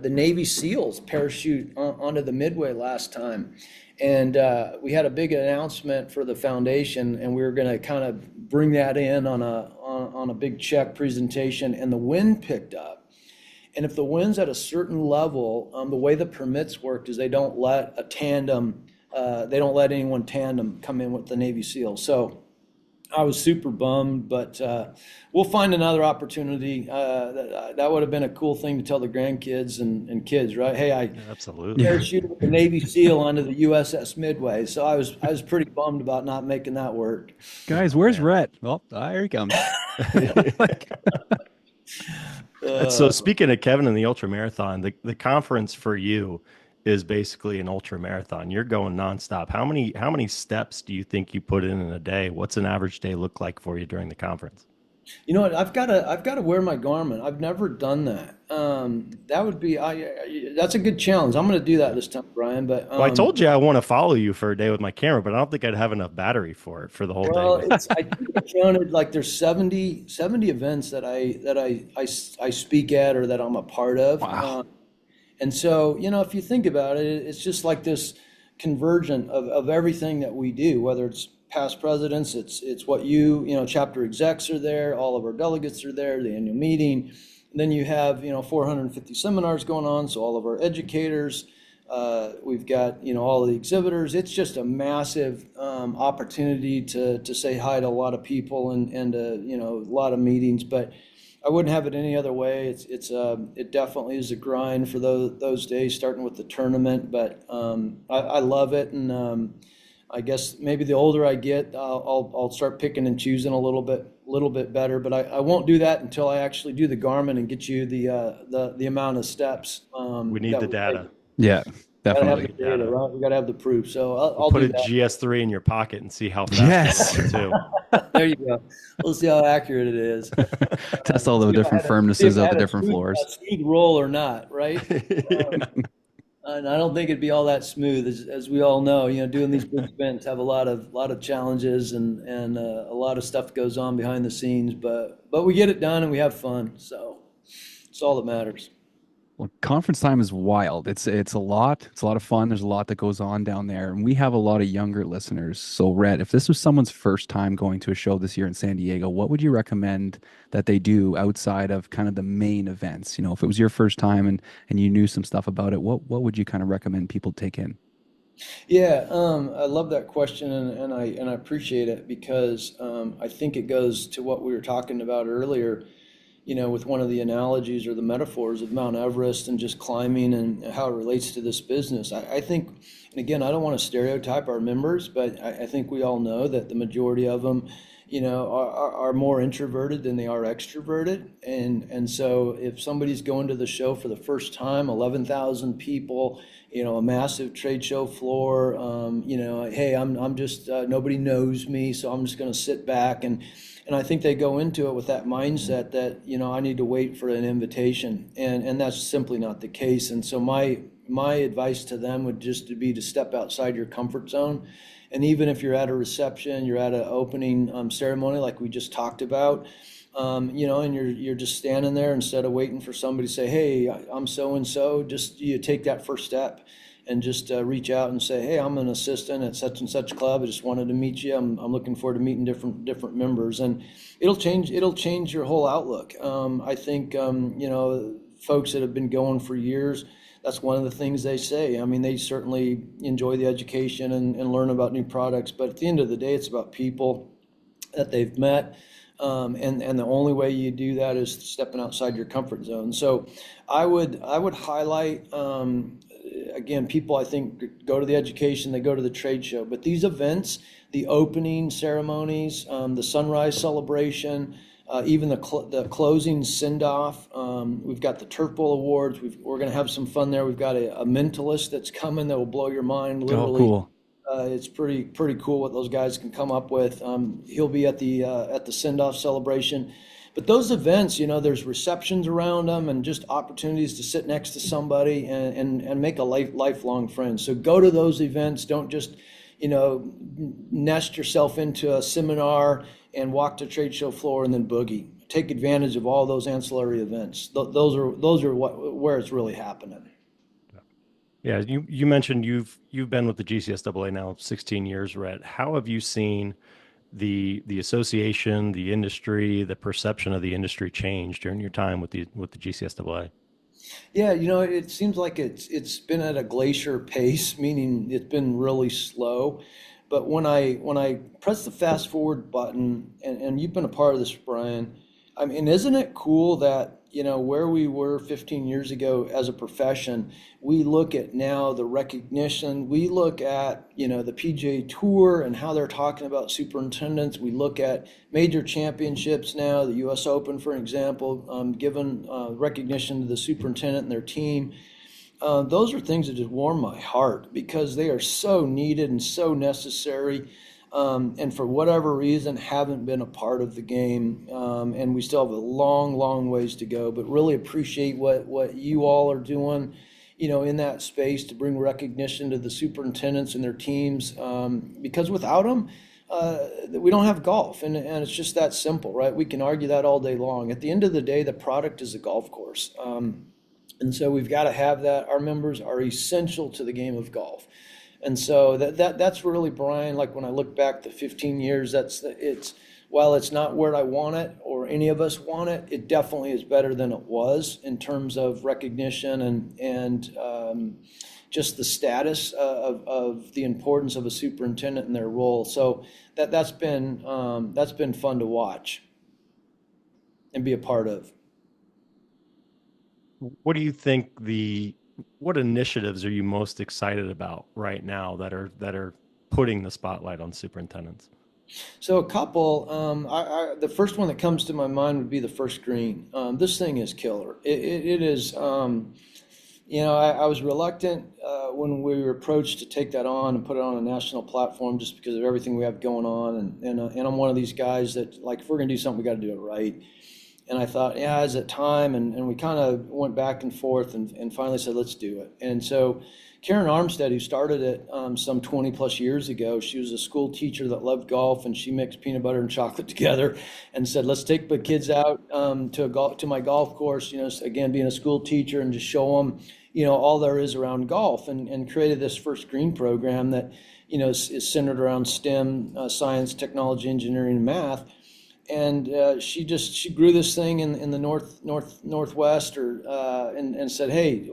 Navy SEALs parachute onto the Midway last time, and we had a big announcement for the foundation, and we were gonna kind of bring that in on a big check presentation, and the wind picked up. And if the wind's at a certain level, the way the permits worked is they don't let anyone tandem come in with the Navy SEAL. So I was super bummed, but we'll find another opportunity. That would have been a cool thing to tell the grandkids and kids, right? Hey, I Yeah, absolutely. Yeah. parachuted with the Navy SEAL onto the USS Midway. So I was pretty bummed about not making that work. Guys, where's Man. Rhett? Oh, here he comes. Like, So Uh, speaking of Kevin and the ultra marathon, the conference for you is basically an ultra marathon. You're going nonstop. How many steps do you think you put in a day? What's an average day look like for you during the conference? You know what? I've got to wear my garment. I've never done that. That would be that's a good challenge. I'm going to do that this time, Brian. But Well, I told you I want to follow you for a day with my camera, but I don't think I'd have enough battery for it for the whole day well, with you. I think I counted like there's 70 events that I speak at or that I'm a part of. wow. And so, if you think about it, it's just like this convergent of everything that we do, whether it's past presidents, it's what chapter execs are there, all of our delegates are there, the annual meeting. And then you have, 450 seminars going on, so all of our educators, we've got, all of the exhibitors. It's just a massive opportunity to say hi to a lot of people and a lot of meetings. But I wouldn't have it any other way. It definitely is a grind for those days, starting with the tournament. But I love it, and I guess maybe the older I get, I'll start picking and choosing a little bit better. But I won't do that until I actually do the Garmin and get you the amount of steps We need that the we take. data. Yeah, Gotta have the definitely. Need data, data. right? We gotta have the proof. So We'll I'll put do a that. GS3 in your pocket and see how fast you're Yes. going too. There you go. We'll see how accurate it is. Test all the See if I different had see if firmnesses I of the had different floors. a smooth roll or not, right? Yeah. And I don't think it'd be all that smooth, as we all know. Doing these big sprints have a lot of challenges and a lot of stuff goes on behind the scenes, but we get it done and we have fun. So it's all that matters. Well, conference time is wild. It's a lot. It's a lot of fun. There's a lot that goes on down there, and we have a lot of younger listeners. So, Rhett, if this was someone's first time going to a show this year in San Diego, what would you recommend that they do outside of kind of the main events? If it was your first time and you knew some stuff about it, what would you kind of recommend people take in? Yeah, I love that question, and I appreciate it because I think it goes to what we were talking about earlier. With one of the analogies or the metaphors of Mount Everest and just climbing and how it relates to this business. I think, and again, I don't want to stereotype our members, but I think we all know that the majority of them, are more introverted than they are extroverted. And so if somebody's going to the show for the first time, 11,000 people, a massive trade show floor, hey, I'm just, nobody knows me, so I'm just going to sit back and I think they go into it with that mindset that, I need to wait for an invitation. And that's simply not the case. And so my advice to them would just to be to step outside your comfort zone. And even if you're at a reception, you're at an opening ceremony like we just talked about, and you're just standing there instead of waiting for somebody to say, "Hey, I'm so and so," just you take that first step and just reach out and say, "Hey, I'm an assistant at such and such club. I just wanted to meet you. I'm looking forward to meeting different members," and it'll change your whole outlook. I think folks that have been going for years. That's one of the things they say. I mean, they certainly enjoy the education and learn about new products, but at the end of the day, it's about people that they've met. And the only way you do that is stepping outside your comfort zone. So I would highlight again, people I think go to the education, they go to the trade show, but these events, the opening ceremonies, the sunrise celebration, even the closing send off. We've got the Turf Bowl awards. We're going to have some fun there. We've got a mentalist that's coming that will blow your mind, Oh, literally. cool. It's pretty cool what those guys can come up with. He'll be at the send-off celebration. But those events, there's receptions around them and just opportunities to sit next to somebody and make a lifelong friend. So go to those events. Don't just, nest yourself into a seminar and walk the trade show floor and then boogie. Take advantage of all those ancillary events. Those are where it's really happening. Yeah, you mentioned you've been with the GCSAA now 16 years, Rhett. How have you seen the association, the industry, the perception of the industry change during your time with the GCSAA? Yeah, it seems like it's been at a glacier pace, meaning it's been really slow. But when I press the fast forward button, and you've been a part of this, Brian, I mean, isn't it cool that, where we were 15 years ago as a profession, we look at now the recognition, we look at, the PGA Tour and how they're talking about superintendents. We look at major championships now, the US Open, for example, given recognition to the superintendent and their team. Those are things that just warm my heart because they are so needed and so necessary. And for whatever reason, haven't been a part of the game. And we still have a long, long ways to go, but really appreciate what you all are doing, in that space to bring recognition to the superintendents and their teams. Because without them, we don't have golf. And it's just that simple, right? We can argue that all day long. At the end of the day, the product is a golf course. And so we've got to have that. Our members are essential to the game of golf. And so that's really, Brian, like when I look back to 15 years, while it's not where I want it or any of us want it, it definitely is better than it was in terms of recognition and just the status of the importance of a superintendent and their role. So that's been fun to watch and be a part of. What do you think what initiatives are you most excited about right now that are putting the spotlight on superintendents? So a couple, the first one that comes to my mind would be the first green. This thing is killer. It is, I was reluctant when we were approached to take that on and put it on a national platform just because of everything we have going on. And I'm one of these guys that, like, if we're going to do something, we got to do it right. And I thought, yeah, is it time? And we kind of went back and forth and finally said, let's do it. And so Karen Armstead, who started it some 20 plus years ago, she was a school teacher that loved golf, and she mixed peanut butter and chocolate together and said, let's take the kids out to my golf course, again, being a school teacher, and just show them, all there is around golf, and created this First Green program that, is centered around STEM, science, technology, engineering, and math. And she grew this thing in the northwest, and said, hey,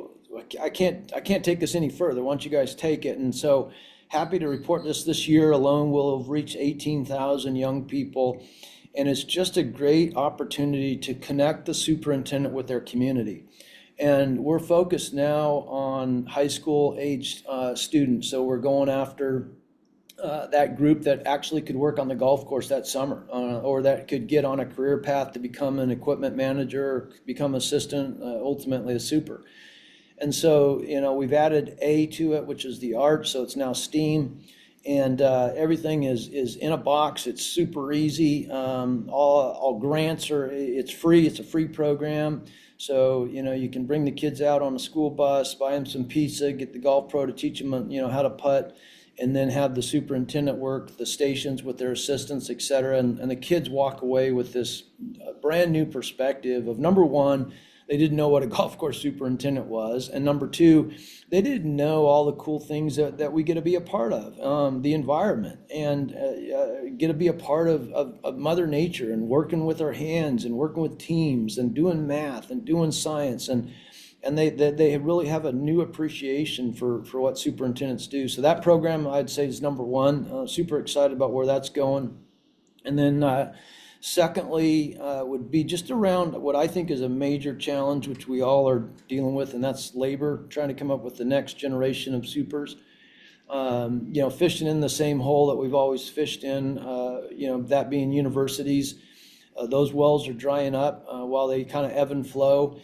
I can't take this any further. Why don't you guys take it? And so happy to report this year alone we'll have reached 18,000 young people, and it's just a great opportunity to connect the superintendent with their community. And we're focused now on high school aged students, so we're going after that group that actually could work on the golf course that summer, or that could get on a career path to become an equipment manager, or become assistant, ultimately a super. And so, we've added A to it, which is the art, so it's now STEAM, and everything is in a box. It's super easy. All grants it's free. It's a free program. So, you can bring the kids out on a school bus, buy them some pizza, get the golf pro to teach them, how to putt, and then have the superintendent work the stations with their assistants, et cetera. And the kids walk away with this brand new perspective of, number one, they didn't know what a golf course superintendent was. And number two, they didn't know all the cool things that we get to be a part of, the environment, and get to be a part of Mother Nature, and working with our hands, and working with teams, and doing math, and doing science. And they really have a new appreciation for what superintendents do. So that program, I'd say, is number one. Super excited about where that's going. And then secondly, would be just around what I think is a major challenge, which we all are dealing with, and that's labor, trying to come up with the next generation of supers. Fishing in the same hole that we've always fished in, that being universities. Those wells are drying up while they kind of ebb and flow.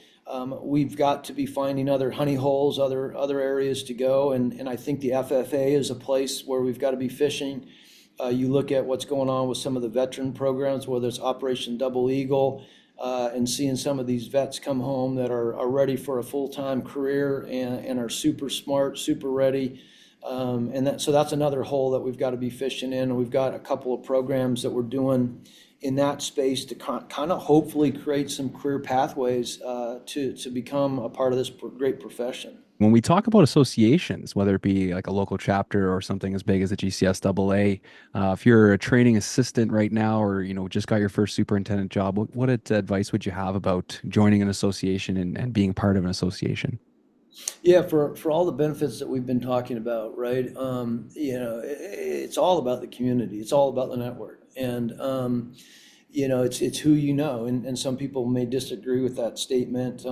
We've got to be finding other honey holes, other areas to go, and I think the FFA is a place where we've got to be fishing. You look at what's going on with some of the veteran programs, whether it's Operation Double Eagle, and seeing some of these vets come home that are ready for a full-time career and are super smart, super ready. So that's another hole that we've got to be fishing in. And we've got a couple of programs that we're doing in that space to kind of hopefully create some career pathways to become a part of this great profession. When we talk about associations, whether it be like a local chapter or something as big as the GCSAA, if you're a training assistant right now, or just got your first superintendent job, what advice would you have about joining an association and being part of an association? Yeah, for all the benefits that we've been talking about, right? It's all about the community. It's all about the network, and it's who you know. And some people may disagree with that statement,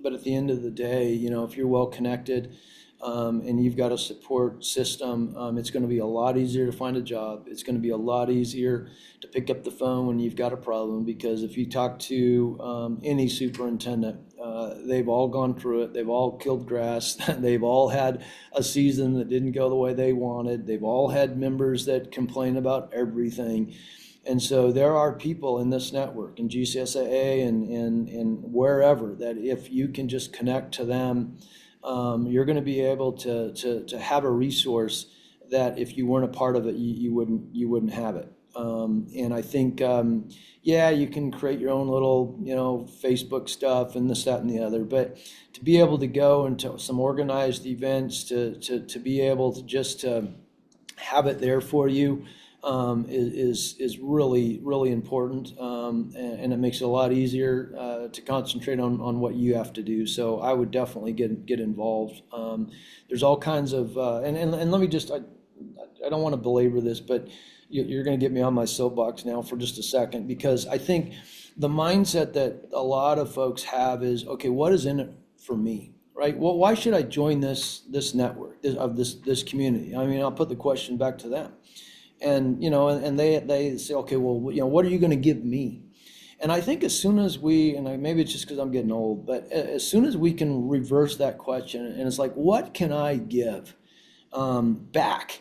but at the end of the day, if you're well connected, and you've got a support system, it's going to be a lot easier to find a job. It's going to be a lot easier to pick up the phone when you've got a problem, because if you talk to any superintendent, they've all gone through it. They've all killed grass. They've all had a season that didn't go the way they wanted. They've all had members that complain about everything. And so there are people in this network, in GCSAA and wherever, that if you can just connect to them, you're going to be able to have a resource that if you weren't a part of it, you wouldn't have it. And I think, yeah, you can create your own little, Facebook stuff and this, that, and the other. But to be able to go into some organized events, to be able to just have it there for you, is really, really important. And it makes it a lot easier to concentrate on what you have to do. So I would definitely get involved. There's all kinds of, and let me just, I don't want to belabor this, but you're going to get me on my soapbox now for just a second, because I think the mindset that a lot of folks have is, okay, what is in it for me? Right? Well, why should I join this network, this community? I mean, I'll put the question back to them. And and they say, okay, well, what are you going to give me? And I think as soon as maybe it's just because I'm getting old, but as soon as we can reverse that question, and it's like, what can I give back?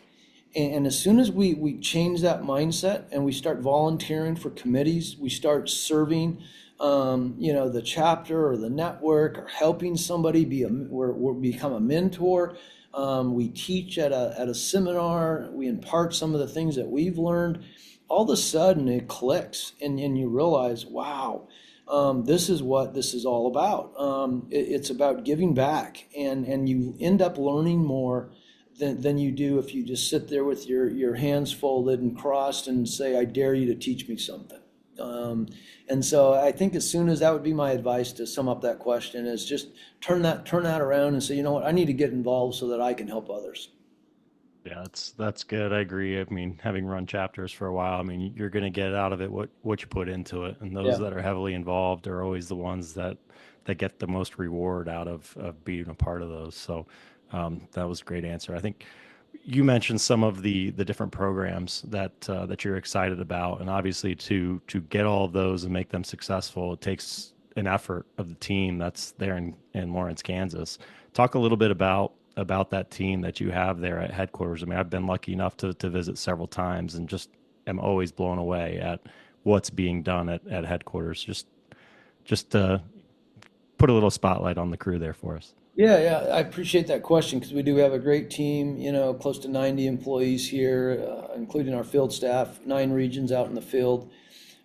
And as soon as we change that mindset and we start volunteering for committees, we start serving, the chapter or the network, or helping somebody become a mentor. We teach at a seminar. We impart some of the things that we've learned. All of a sudden, it clicks, and you realize, wow, this is what this is all about. It's about giving back, and you end up learning more than you do if you just sit there with your hands folded and crossed and say, I dare you to teach me something. And so I think as soon as that would be my advice to sum up that question, is just turn that around and say, you know what, I need to get involved so that I can help others. Yeah, that's good. I agree. I mean, having run chapters for a while, I mean, you're going to get out of it what you put into it, and those Yeah. that are heavily involved are always the ones that get the most reward out of being a part of those. So that was a great answer. I think you mentioned some of the different programs that you're excited about, and obviously to get all of those and make them successful, it takes an effort of the team that's there in Lawrence, Kansas. Talk a little bit about that team that you have there at headquarters. I mean, I've been lucky enough to visit several times, and just am always blown away at what's being done at headquarters. Just put a little spotlight on the crew there for us. Yeah, I appreciate that question, because we do have a great team, close to 90 employees here, including our field staff, 9 regions out in the field.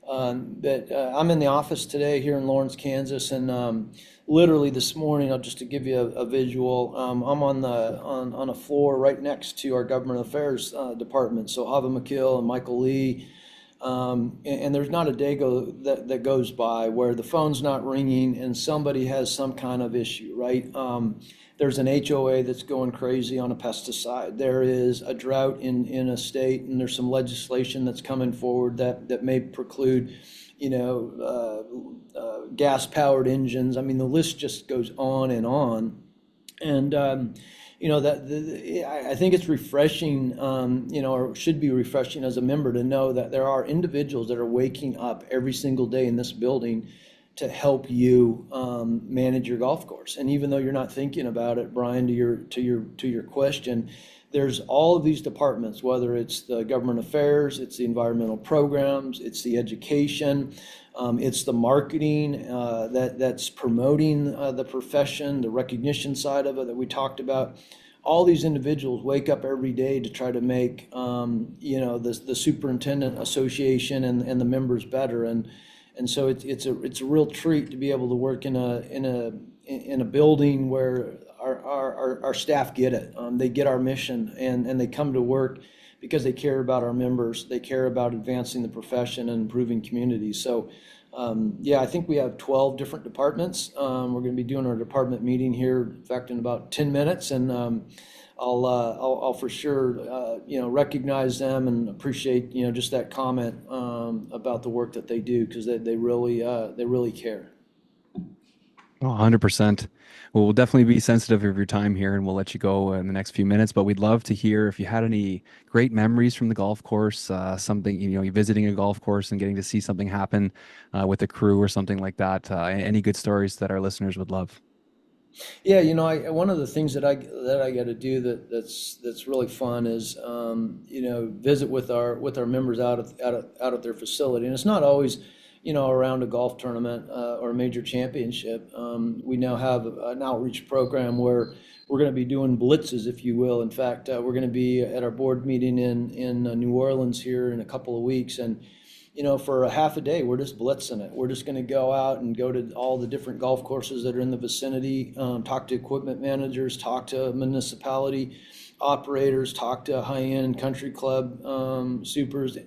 But I'm in the office today here in Lawrence, Kansas, and literally this morning, just to give you a visual, I'm on a floor right next to our government affairs department. So Ava McKill and Michael Lee. And there's not a day that goes by where the phone's not ringing and somebody has some kind of issue, right? There's an HOA that's going crazy on a pesticide. There is a drought in a state, and there's some legislation that's coming forward that may preclude, gas-powered engines. I mean, the list just goes on and on. And I think it's refreshing, or should be refreshing as a member, to know that there are individuals that are waking up every single day in this building to help you manage your golf course. And even though you're not thinking about it, Brian, to your question, there's all of these departments, whether it's the government affairs, it's the environmental programs, it's the education, it's the marketing that's promoting the profession, the recognition side of it that we talked about. all these individuals wake up every day to try to make the superintendent association and the members better, and so it's a real treat to be able to work in a building where our staff get it. They get our mission, and they come to work because they care about our members. They care about advancing the profession and improving communities. So, yeah, I think we have 12 different departments. We're going to be doing our department meeting here, in fact, in about 10 minutes, and I'll for sure recognize them and appreciate just that comment about the work that they do, because they really care. Oh, 100%. Well, we'll definitely be sensitive of your time here and we'll let you go in the next few minutes. But we'd love to hear if you had any great memories from the golf course, something, you visiting a golf course and getting to see something happen with a crew or something like that. Any good stories that our listeners would love. Yeah, one of the things that I got to do that's really fun is visit with our members out at their facility, and it's not always around a golf tournament or a major championship. We now have an outreach program where we're going to be doing blitzes, if you will. In fact, we're going to be at our board meeting in New Orleans here in a couple of weeks, and for a half a day, we're just blitzing it. We're just going to go out and go to all the different golf courses that are in the vicinity, talk to equipment managers, talk to municipality operators, talk to high-end country club supers.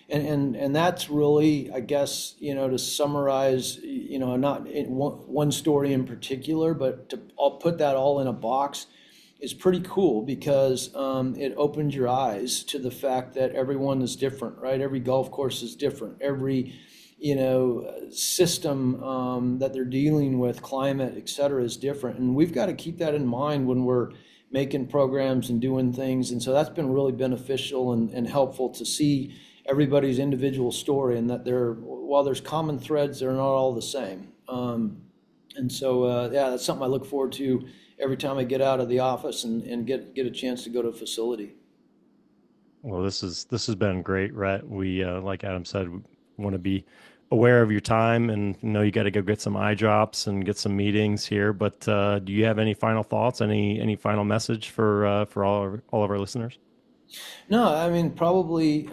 And that's really, I guess, to summarize, not in one story in particular, but I'll put that all in a box, is pretty cool, because it opens your eyes to the fact that everyone is different, right? Every golf course is different. Every, system that they're dealing with, climate, et cetera, is different. And we've got to keep that in mind when we're making programs and doing things. And so that's been really beneficial and helpful to see everybody's individual story, and that while there's common threads, they're not all the same. And so, yeah, that's something I look forward to every time I get out of the office and get a chance to go to a facility. Well, this has been great, Rhett. We like Adam said, we want to be aware of your time, and know you got to go get some eye drops and get some meetings here. But do you have any final thoughts? Any final message for all of our listeners? No, I mean, probably,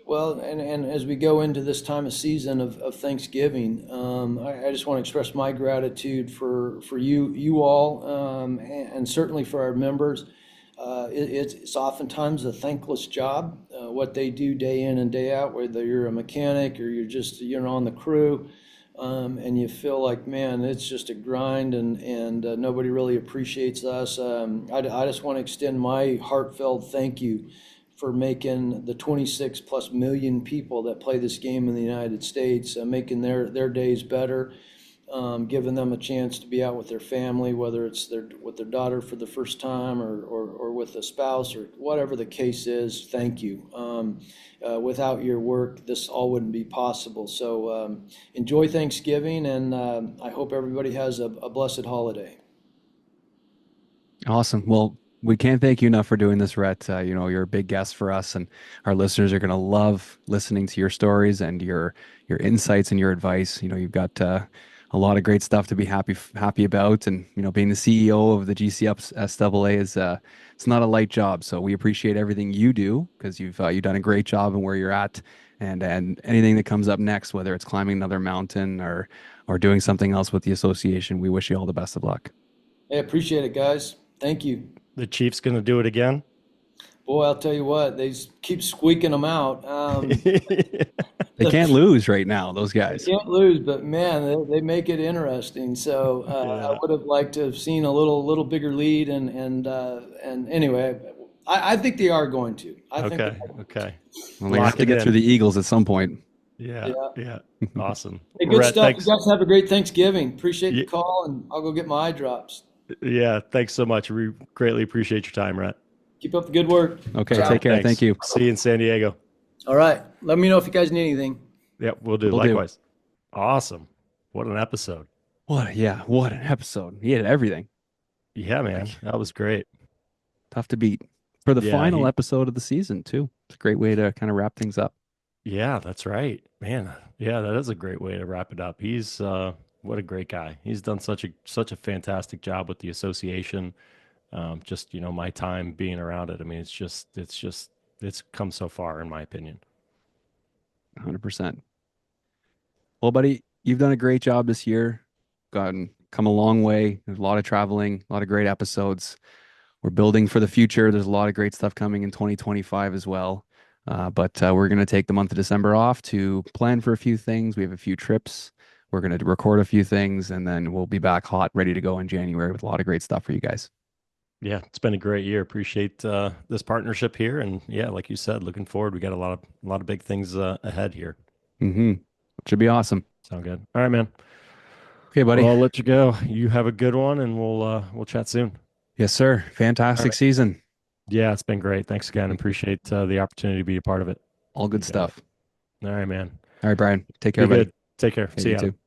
well, and as we go into this time of season of Thanksgiving, I just want to express my gratitude for you all, and certainly for our members. It's oftentimes a thankless job, what they do day in and day out, whether you're a mechanic or you're just on the crew, and you feel like, man, it's just a grind, and nobody really appreciates us. I just want to extend my heartfelt thank you for making the 26 plus million people that play this game in the United States, making their days better, giving them a chance to be out with their family, whether it's with their daughter for the first time, or with a spouse, or whatever the case is. Thank you. Without your work, this all wouldn't be possible. So enjoy Thanksgiving, and I hope everybody has a blessed holiday. Awesome. Well, we can't thank you enough for doing this, Rhett. You're a big guest for us, and our listeners are going to love listening to your stories and your insights and your advice. You've got a lot of great stuff to be happy about, and being the CEO of the GCSAA is it's not a light job. So we appreciate everything you do, because you've done a great job in where you're at, and anything that comes up next, whether it's climbing another mountain or doing something else with the association, we wish you all the best of luck. Hey, appreciate it, guys. Thank you. The Chiefs going to do it again? Boy, I'll tell you what, they keep squeaking them out. They can't lose right now, those guys. Can't lose, but man, they make it interesting. So I Yeah. would have liked to have seen a little bigger lead, and anyway, I think they are going to. I think Okay. Okay. Well, they have Lock to it get in. through the Eagles at some point. Yeah. yeah. Yeah. Awesome. Hey, good Rhett, stuff. thanks. You guys have a great Thanksgiving. Appreciate the Ye- call, and I'll go get my eye drops. Yeah. Thanks so much. We greatly appreciate your time, Rhett. Keep up the good work. Okay, Ciao. take care. Thanks. Thank you. See you in San Diego. All right. Let me know if you guys need anything. Yeah, we'll do. Will do. Likewise. Awesome. What an episode. What an episode. He had everything. Yeah, man. That was great. Tough to beat. For the Yeah, final episode of the season, too. It's a great way to kind of wrap things up. Yeah, that's right. Man, yeah, that is a great way to wrap it up. what a great guy. He's done such a fantastic job with the association. Just, my time being around it. I mean, it's come so far in my opinion. 100%. Well, buddy, you've done a great job this year. Come a long way. There's a lot of traveling, a lot of great episodes. We're building for the future. There's a lot of great stuff coming in 2025 as well. But we're going to take the month of December off to plan for a few things. We have a few trips. We're going to record a few things, and then we'll be back hot, ready to go in January with a lot of great stuff for you guys. Yeah, it's been a great year. Appreciate this partnership here, and yeah, like you said, looking forward. We got a lot of big things ahead here. Mm-hmm. Should be awesome. Sound good? All right, man. Okay, buddy. Well, I'll let you go. You have a good one, and we'll chat soon. Yes, sir. All Fantastic right. season. Yeah, it's been great. Thanks again. Appreciate the opportunity to be a part of it. All You good got it. stuff. All right, man. All right, Brian. Take care, Be buddy. good. Take care. Yeah, See you you, Adam. too.